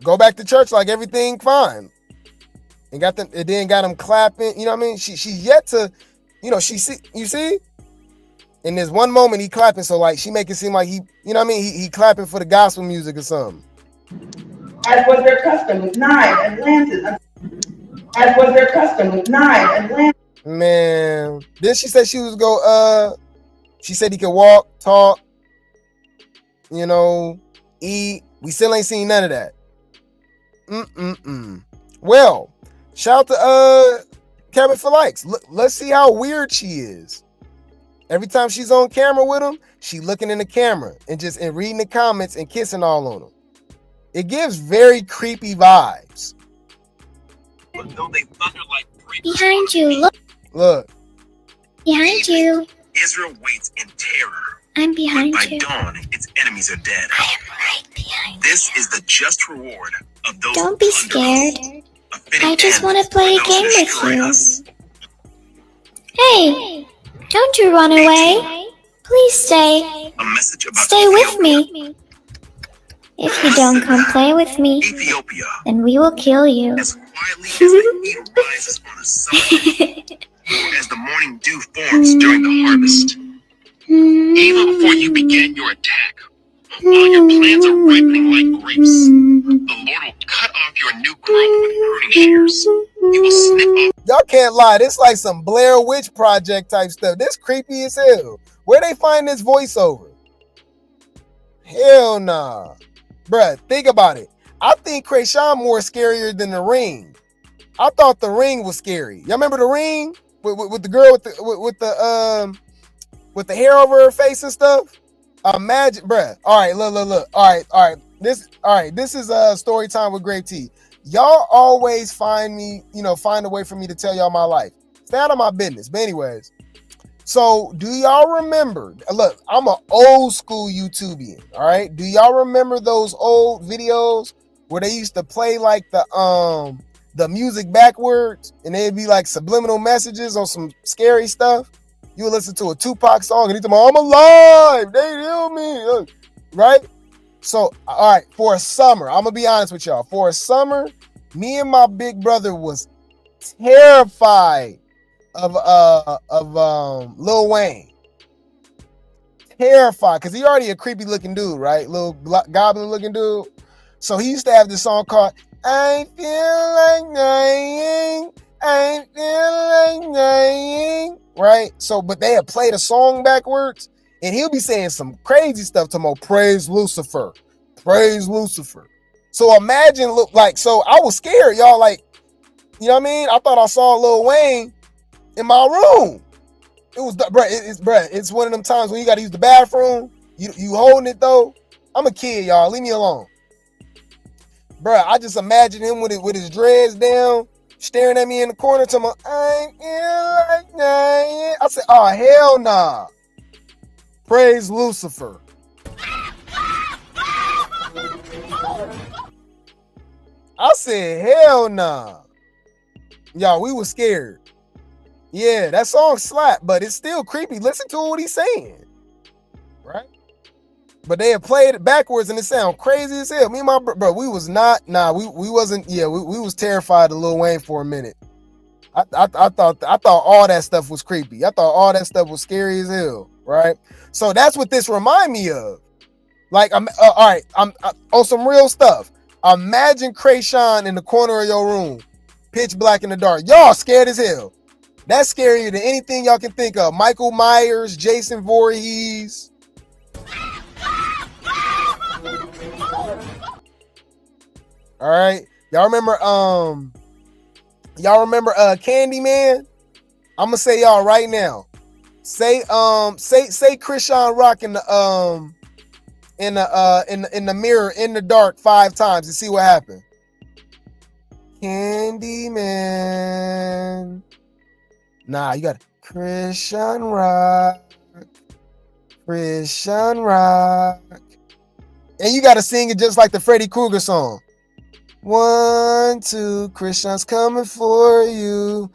go back to church like everything fine. And got them clapping. You know what I mean? She's yet to, you see? In this one moment he clapping, so like she make it seem like he, you know what I mean? He clapping for the gospel music or something. As was their custom with knives and lances. Man, then she said she said he could walk, talk, eat. We still ain't seen none of that. Well, shout out to Kevin for likes. Let's see how weird she is. Every time she's on camera with him, she looking in the camera and reading the comments and kissing all on them. It gives very creepy vibes. Behind you, look. Behind you. Israel waits in terror. I'm behind By you. dawn, its enemies are dead. I am right behind This is the just reward of those Don't be scared. I just want to play a game with you. Hey, don't you run away. Please stay. A message about Stay with me. If you don't come play with me, Ethiopia, then we will kill you. as quietly as the heat rises on a summer, or as the morning dew forms during the harvest. Even before you begin your attack, while your plans are ripening like grapes, the Lord will cut off your new growth with pruning shears. He will snip off. Y'all can't lie. This like some Blair Witch Project type stuff. This creepy as hell. Where they find this voiceover? Hell nah. Bruh, think about it. I think Chrisean more scarier than The Ring. I thought The Ring was scary. Y'all remember The Ring? With the girl with the hair over her face and stuff? Imagine, bruh. All right, look. All right. This is story time with Grape T. Y'all always find a way for me to tell y'all my life. Stay out of my business. But anyways, so do y'all remember? Look, I'm an old school YouTubian. All right. Do y'all remember those old videos where they used to play like the music backwards and they'd be like subliminal messages on some scary stuff? You would listen to a Tupac song and he'd tell me, I'm alive. They heal me. Right? So, all right, for a summer, I'm gonna be honest with y'all. For a summer, me and my big brother was terrified of Lil Wayne. Terrified, because he already a creepy looking dude, right? Little goblin looking dude. So he used to have this song called I Feel Like Dying. I Feel Like Dying. Right? So, but they had played a song backwards. And he'll be saying some crazy stuff to me. Praise Lucifer. Praise Lucifer. So imagine, so I was scared, y'all. Like, you know what I mean? I thought I saw Lil Wayne in my room. It was, it's one of them times when you got to use the bathroom. You holding it though. I'm a kid, y'all. Leave me alone. Bruh, I just imagine him with his dreads down, staring at me in the corner, telling me, I feel like dying. I said, oh, hell nah. Praise Lucifer. I said, hell nah. Y'all, we were scared. Yeah, that song slapped, but it's still creepy. Listen to what he's saying. Right? But they had played it backwards and it sounded crazy as hell. Me and my bro, we was not, we wasn't, we was terrified of Lil Wayne for a minute. I thought all that stuff was creepy. I thought all that stuff was scary as hell. Right? So that's what this remind me of. Like, I'm on some real stuff. Imagine Chrisean in the corner of your room, pitch black in the dark. Y'all scared as hell. That's scarier than anything y'all can think of. Michael Myers, Jason Voorhees. All right, y'all remember Candyman? I'm gonna say y'all right now. Say Chrisean Rock in the mirror in the dark 5 times and see what happened. Candyman. Nah, you got Chrisean Rock. Chrisean Rock. And you gotta sing it just like the Freddy Krueger song. 1, 2, Chrisean's coming for you.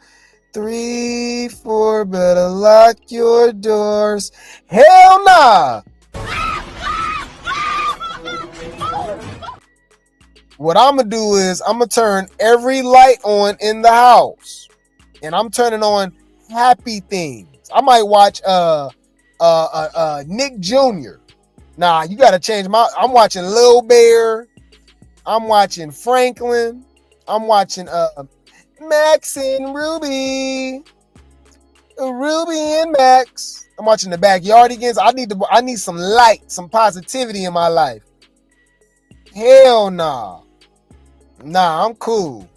3, 4, better lock your doors. Hell nah. What I'm gonna do is I'm gonna turn every light on in the house, and I'm turning on happy things. I might watch Nick Jr. Nah, you gotta change I'm watching Lil Bear. I'm watching Franklin. I'm watching Max and Ruby. Ruby and Max. I'm watching the Backyardigans. I need some light, some positivity in my life. Hell nah. Nah, I'm cool.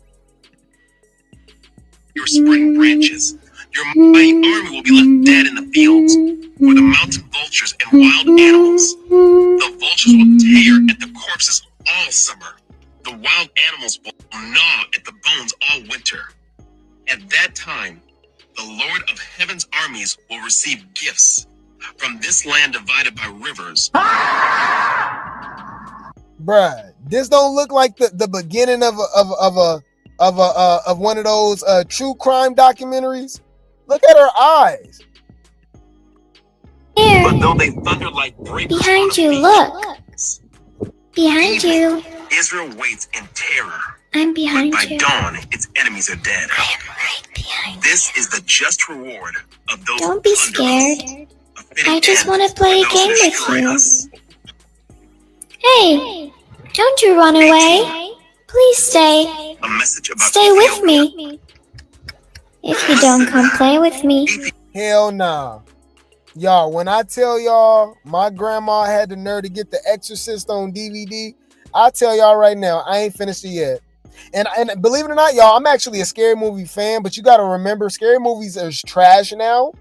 Your spring branches. Your mighty army will be left dead in the fields, where the mountain vultures and wild animals. The vultures will tear at the corpses all summer. The wild animals will gnaw at the bones all winter. At that time, the Lord of Heaven's armies will receive gifts from this land divided by rivers. Bruh, this don't look like the beginning of one of those true crime documentaries. Look at her eyes. Here. But though they thunder like breakers Behind you, look. Behind you. Israel waits in terror. I'm behind By you. dawn, its enemies are dead. I am right behind This is the just reward of those Don't who be plunder scared. us. A fitting I just end want to for play a those who game with destroy you. us. Hey, don't you run away. Please stay. A message about Stay with me. If you don't come play with me. Hell nah. Y'all, when I tell y'all my grandma had the nerve to get The Exorcist on DVD, I tell y'all right now, I ain't finished it yet. And believe it or not, y'all, I'm actually a scary movie fan, but you got to remember, scary movies are trash now.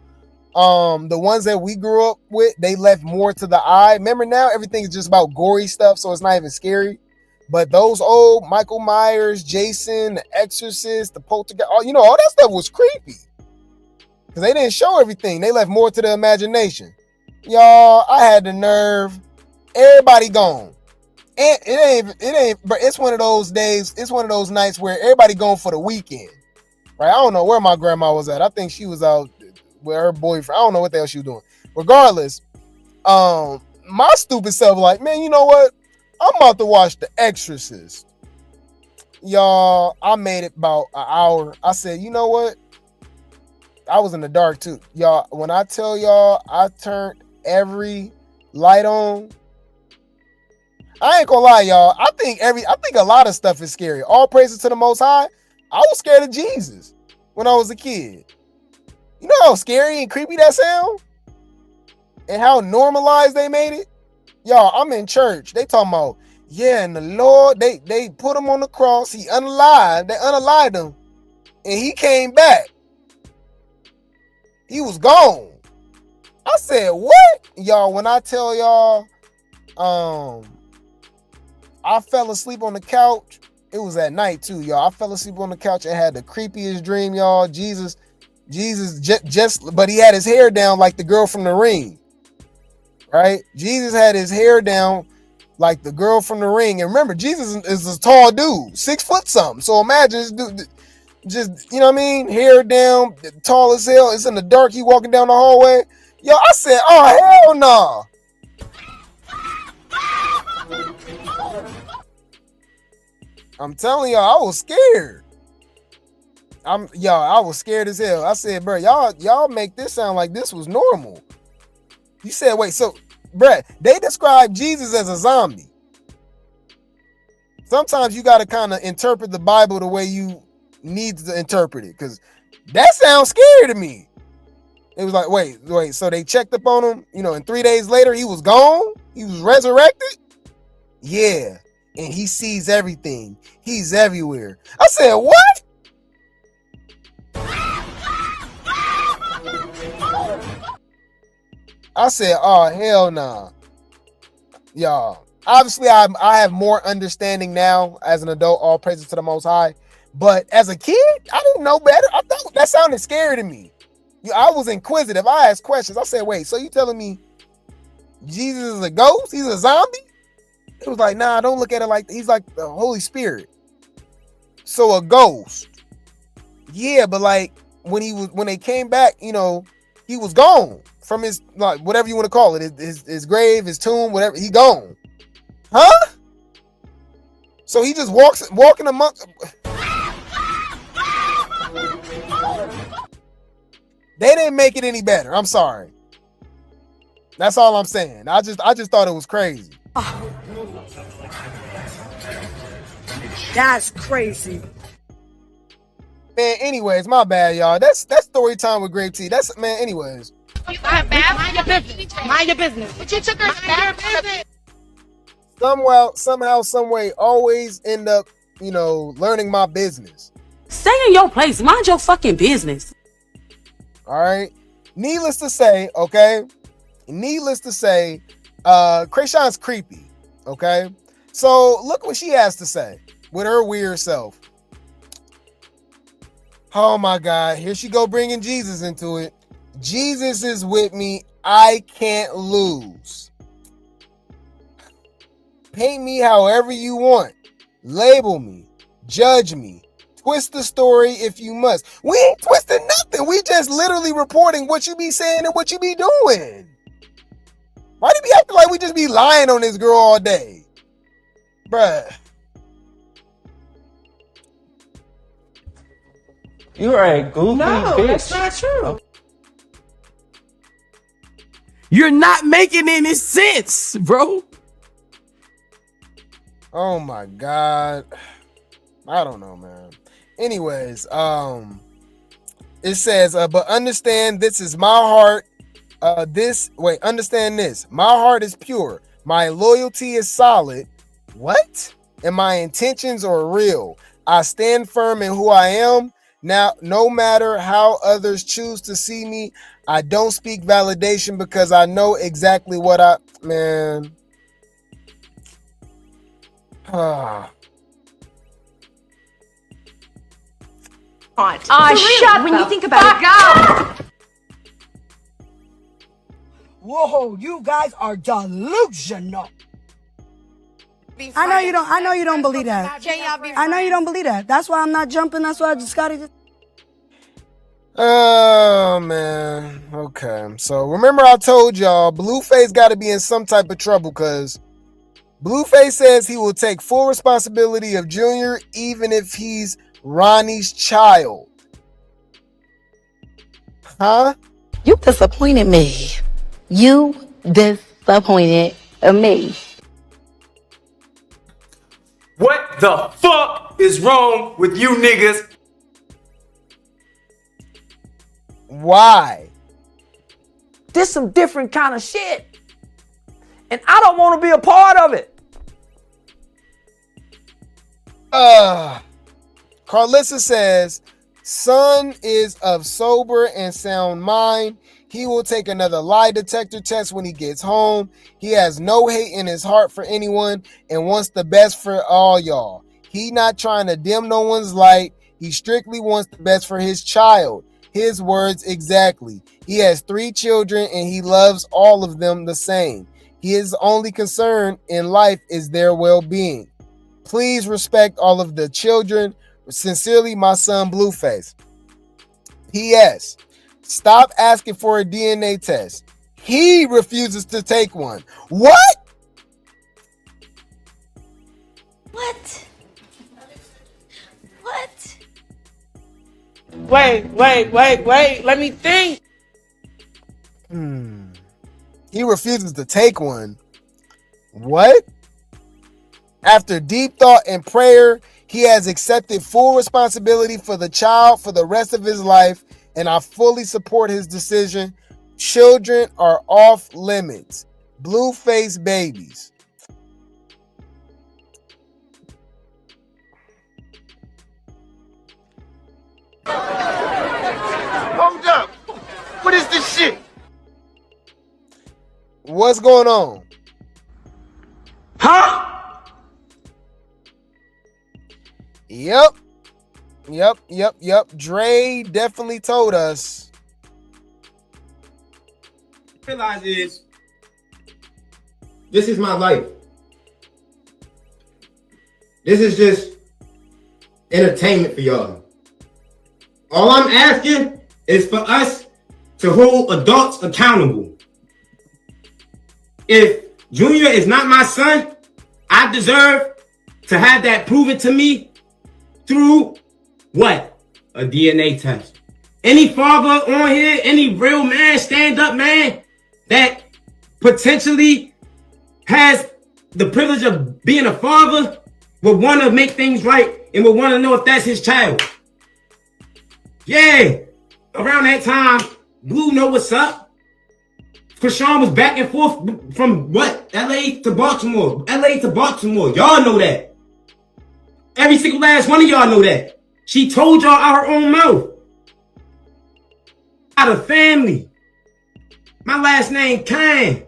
The ones that we grew up with, they left more to the eye. Remember now, everything's just about gory stuff, so it's not even scary. But those old Michael Myers, Jason, The Exorcist, the Poltergeist, all that stuff was creepy. Because they didn't show everything. They left more to the imagination. Y'all, I had the nerve. Everybody gone. And it ain't, but it's one of those days, it's one of those nights where everybody going for the weekend. Right? I don't know where my grandma was at. I think she was out with her boyfriend. I don't know what the hell she was doing. Regardless, my stupid self like, man, you know what? I'm about to watch The Exorcist. Y'all, I made it about an hour. I said, you know what? I was in the dark too. Y'all, when I tell y'all I turned every light on, I ain't gonna lie, y'all. I think a lot of stuff is scary. All praises to the Most High. I was scared of Jesus when I was a kid. You know how scary and creepy that sound? And how normalized they made it? Y'all, I'm in church. They talking about, yeah, and the Lord, they put him on the cross. He unalived. They unalived him. And he came back. He was gone. I said, what? Y'all, when I tell y'all, I fell asleep on the couch. It was at night too, y'all. I fell asleep on the couch and had the creepiest dream, y'all. Jesus just, but he had his hair down like the girl from The Ring, right? Jesus had his hair down like the girl from The Ring. And remember, Jesus is a tall dude, 6 foot something. So imagine this dude, just, you know what I mean? Hair down, tall as hell. It's in the dark. He walking down the hallway. Yo, I said, oh, hell no. I'm telling y'all, I was scared. I was scared as hell. I said, bro, y'all make this sound like this was normal. You said, wait, so, bruh, they describe Jesus as a zombie. Sometimes you got to kind of interpret the Bible the way you need to interpret it, because that sounds scary to me. It was like, wait, so they checked up on him, and 3 days later, he was gone? He was resurrected? Yeah, and he sees everything. He's everywhere. I said, what? I said, oh, hell nah. Y'all, obviously, I have more understanding now as an adult, all praises to the Most High. But as a kid, I didn't know better. I thought that sounded scary to me. I was inquisitive. I asked questions. I said, wait, so you telling me Jesus is a ghost? He's a zombie? It was like, nah, don't look at it like, he's like the Holy Spirit. So a ghost. Yeah, but like when they came back, he was gone from his, like, whatever you want to call it, his grave, his tomb, whatever, he gone. Huh? So he just walking amongst. They didn't make it any better. I'm sorry. That's all I'm saying. I just thought it was crazy. That's crazy. Man, anyways, my bad, y'all. That's story time with Grape Tea. That's, man, anyways. Mind your business. Mind your business. But you took her business. Somehow, some way, always end up, learning my business. Stay in your place. Mind your fucking business. All right. Needless to say, Chrisean's creepy. Okay. So look what she has to say with her weird self. Oh my God. Here she go bringing Jesus into it. Jesus is with me. I can't lose. Paint me however you want. Label me. Judge me. Twist the story if you must. We ain't twisting nothing. We just literally reporting what you be saying and what you be doing. Why do you be acting like we just be lying on this girl all day? Bruh. You're a goofy No, bitch. that's not true. You're not making any sense, bro. Oh my God. I don't know, man. Anyways, it says, but understand this is my heart. Understand this. My heart is pure. My loyalty is solid. What? And my intentions are real. I stand firm in who I am. Now, no matter how others choose to see me, I don't speak validation because I know exactly what man. Shut when you think about it. Whoa, you guys are delusional. I know you don't believe that. I know you don't believe that. That's why I'm not jumping. That's why I just gotta Oh man. Okay. So remember I told y'all Blueface gotta be in some type of trouble because Blueface says he will take full responsibility of Junior even if he's Ronnie's child. Huh? You disappointed me. You disappointed me. What the fuck is wrong with you niggas? Why? This some different kind of shit. And I don't want to be a part of it. Carlissa says, son is of sober and sound mind. He will take another lie detector test when he gets home. He has no hate in his heart for anyone and wants the best for all y'all. He not trying to dim no one's light. He strictly wants the best for his child. His words exactly. He has 3 children and he loves all of them the same. His only concern in life is their well-being. Please respect all of the children. Sincerely, my son Blueface. P.S. Stop asking for a DNA test. He refuses to take one. What? What? Wait. Let me think. He refuses to take one. What? After deep thought and prayer, he has accepted full responsibility for the child for the rest of his life, and I fully support his decision. Children are off limits. Blueface babies. Hold up. What is this shit? What's going on? Huh? Yep. Dre definitely told us. Realize is this is my life. This is just entertainment for y'all. All I'm asking is for us to hold adults accountable. If Junior is not my son, I deserve to have that proven to me through what? A DNA test. Any father on here, any real man, stand up man that potentially has the privilege of being a father would want to make things right and would want to know if that's his child. Yeah. Around that time, Blue know what's up. Chrisean was back and forth from what? LA to Baltimore. LA to Baltimore. Y'all know that. Every single last one of y'all know that. She told y'all out her own mouth. Out of family. My last name, Kane.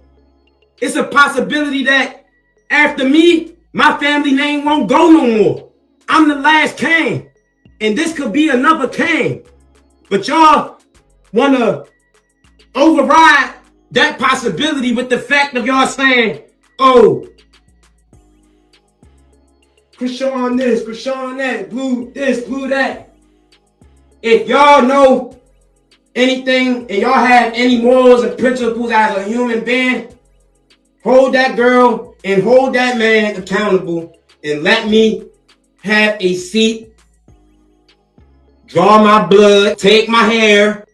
It's a possibility that after me, my family name won't go no more. I'm the last Kane. And this could be another Kane. But y'all want to override that possibility with the fact of y'all saying, oh, Chrisean this, Chrisean that, Blue this, Blue that. If y'all know anything and y'all have any morals and principles as a human being, hold that girl and hold that man accountable and let me have a seat, draw my blood, take my hair.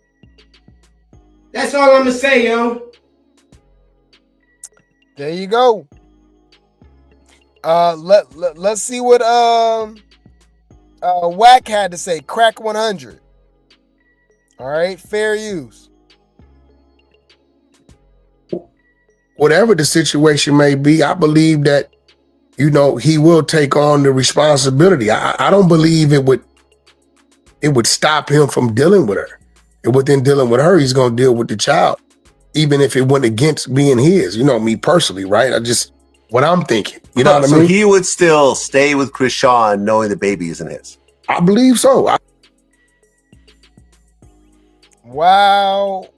That's all I'm gonna say, yo. There you go. Let's see what Whack had to say. Crack 100. All right, fair use. Whatever the situation may be, I believe that, you know, he will take on the responsibility. I don't believe it would stop him from dealing with her. And within dealing with her, he's going to deal with the child, even if it went against being his, you know, me personally, right? What I'm thinking, you know what I mean? So he would still stay with Chrisean knowing the baby isn't his? I believe so. Wow.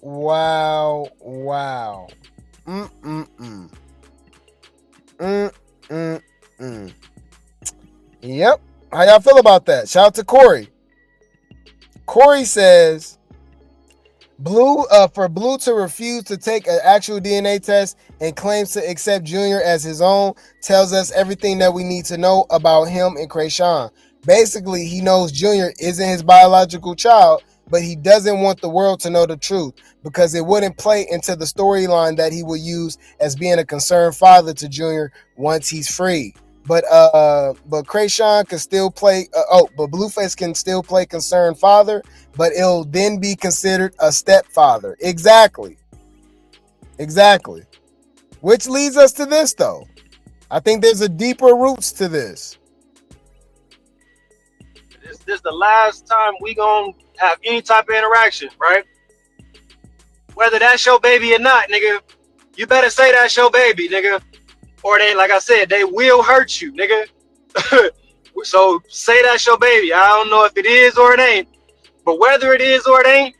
Yep. How y'all feel about that? Shout out to Corey. Corey says, for Blue to refuse to take an actual DNA test and claims to accept Junior as his own tells us everything that we need to know about him and Chrisean. Basically, he knows Junior isn't his biological child, but he doesn't want the world to know the truth because it wouldn't play into the storyline that he will use as being a concerned father to Junior once he's free. But Chrisean can still play. But Blueface can still play concerned father, but it'll then be considered a stepfather. Exactly. Which leads us to this, though. I think there's a deeper roots to this. This is the last time we gonna have any type of interaction, right? Whether that's your baby or not, nigga, you better say that's your baby, nigga. Or they, like I said, they will hurt you, nigga. So say that's your baby. I don't know if it is or it ain't, but whether it is or it ain't,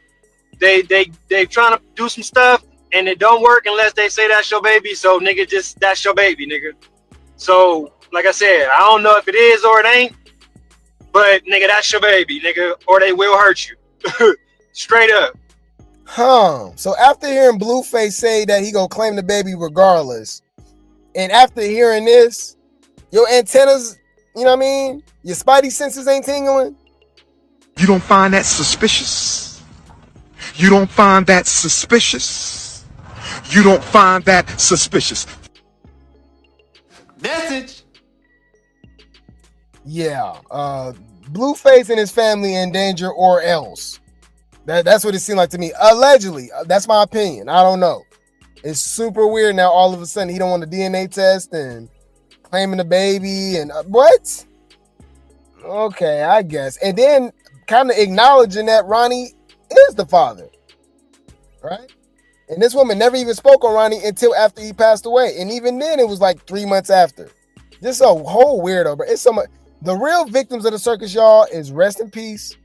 they trying to do some stuff and it don't work unless they say that's your baby. So nigga, just that's your baby, nigga. So like I said, I don't know if it is or it ain't, but nigga, that's your baby, nigga, or they will hurt you. Straight up. So after hearing Blueface say that he gonna claim the baby regardless, and after hearing this, your antennas, you know what I mean? Your spidey senses ain't tingling? You don't find that suspicious? You don't find that suspicious? You don't find that suspicious? Message. Yeah. Blueface and his family in danger or else. That's what it seemed like to me. Allegedly. That's my opinion. I don't know. It's super weird now all of a sudden he don't want a DNA test and claiming the baby and what? Okay, I guess. And then kind of acknowledging that Ronnie is the father, right? And this woman never even spoke on Ronnie until after he passed away. And even then it was like 3 months after. Just a whole weirdo, bro. It's so much. The real victims of the circus, y'all, is rest in peace,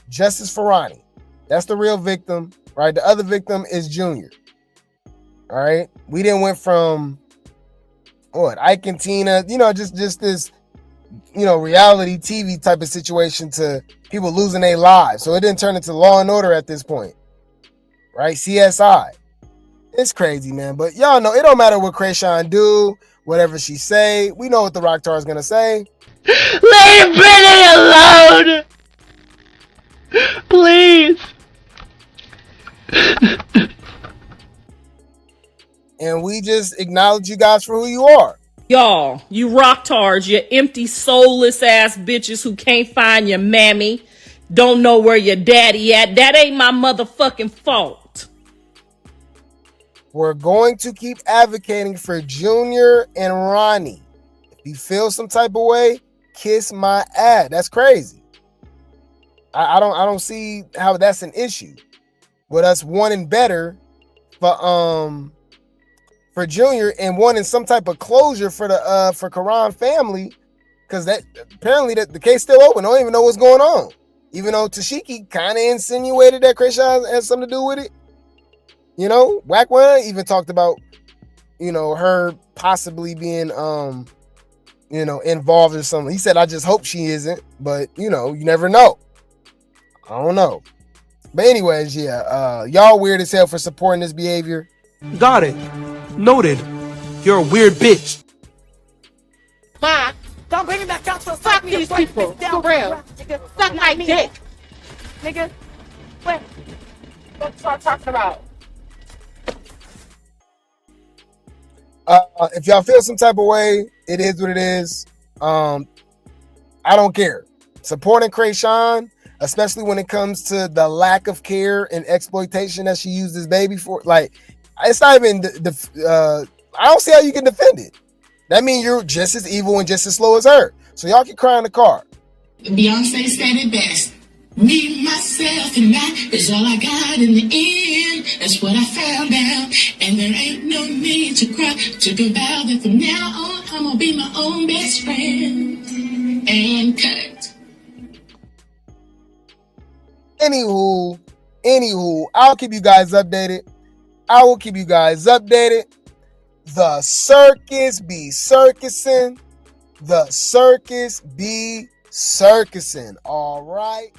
justice for Ronnie. That's the real victim, right? The other victim is Junior. All right, we then went from Ike and Tina, you know, just this, you know, reality TV type of situation to people losing their lives. So it didn't turn into Law and Order at this point, right? CSI. It's crazy, man. But y'all know it don't matter what Chrisean do, whatever she say. We know what the Rock Tar is gonna say. Leave Brittany alone, please. And we just acknowledge you guys for who you are. Y'all, you rock tards, you empty, soulless ass bitches who can't find your mammy, don't know where your daddy at. That ain't my motherfucking fault. We're going to keep advocating for Junior and Ronnie. If you feel some type of way, kiss my ass. That's crazy. I don't see how that's an issue. With us wanting better for Junior and wanting some type of closure for the for Karan family, because that apparently the case still open. Don't even know what's going on. Even though Tashiki kind of insinuated that Chrisean has something to do with it. You know, Whack One even talked about, you know, her possibly being you know, involved in something. He said, I just hope she isn't, but you know, you never know. I don't know. But anyways, yeah, y'all weird as hell for supporting this behavior. Got it. Noted. You're a weird bitch. Don't bring me back out to fuck these people. For real. Suck my dick. Nigga. What? What you talking about? If y'all feel some type of way, it is what it is. I don't care. Supporting Chrisean, especially when it comes to the lack of care and exploitation that she used this baby for. Like, it's not even I don't see how you can defend it. That means you're just as evil and just as slow as her. So y'all can cry in the car. Beyonce said it best. Me, myself, and I is all I got in the end. That's what I found out. And there ain't no need to cry. Took a vow that from now on, I'm gonna be my own best friend. And cut. Anywho, I'll keep you guys updated. I will keep you guys updated. The circus be circusing. The circus be circusing. All right.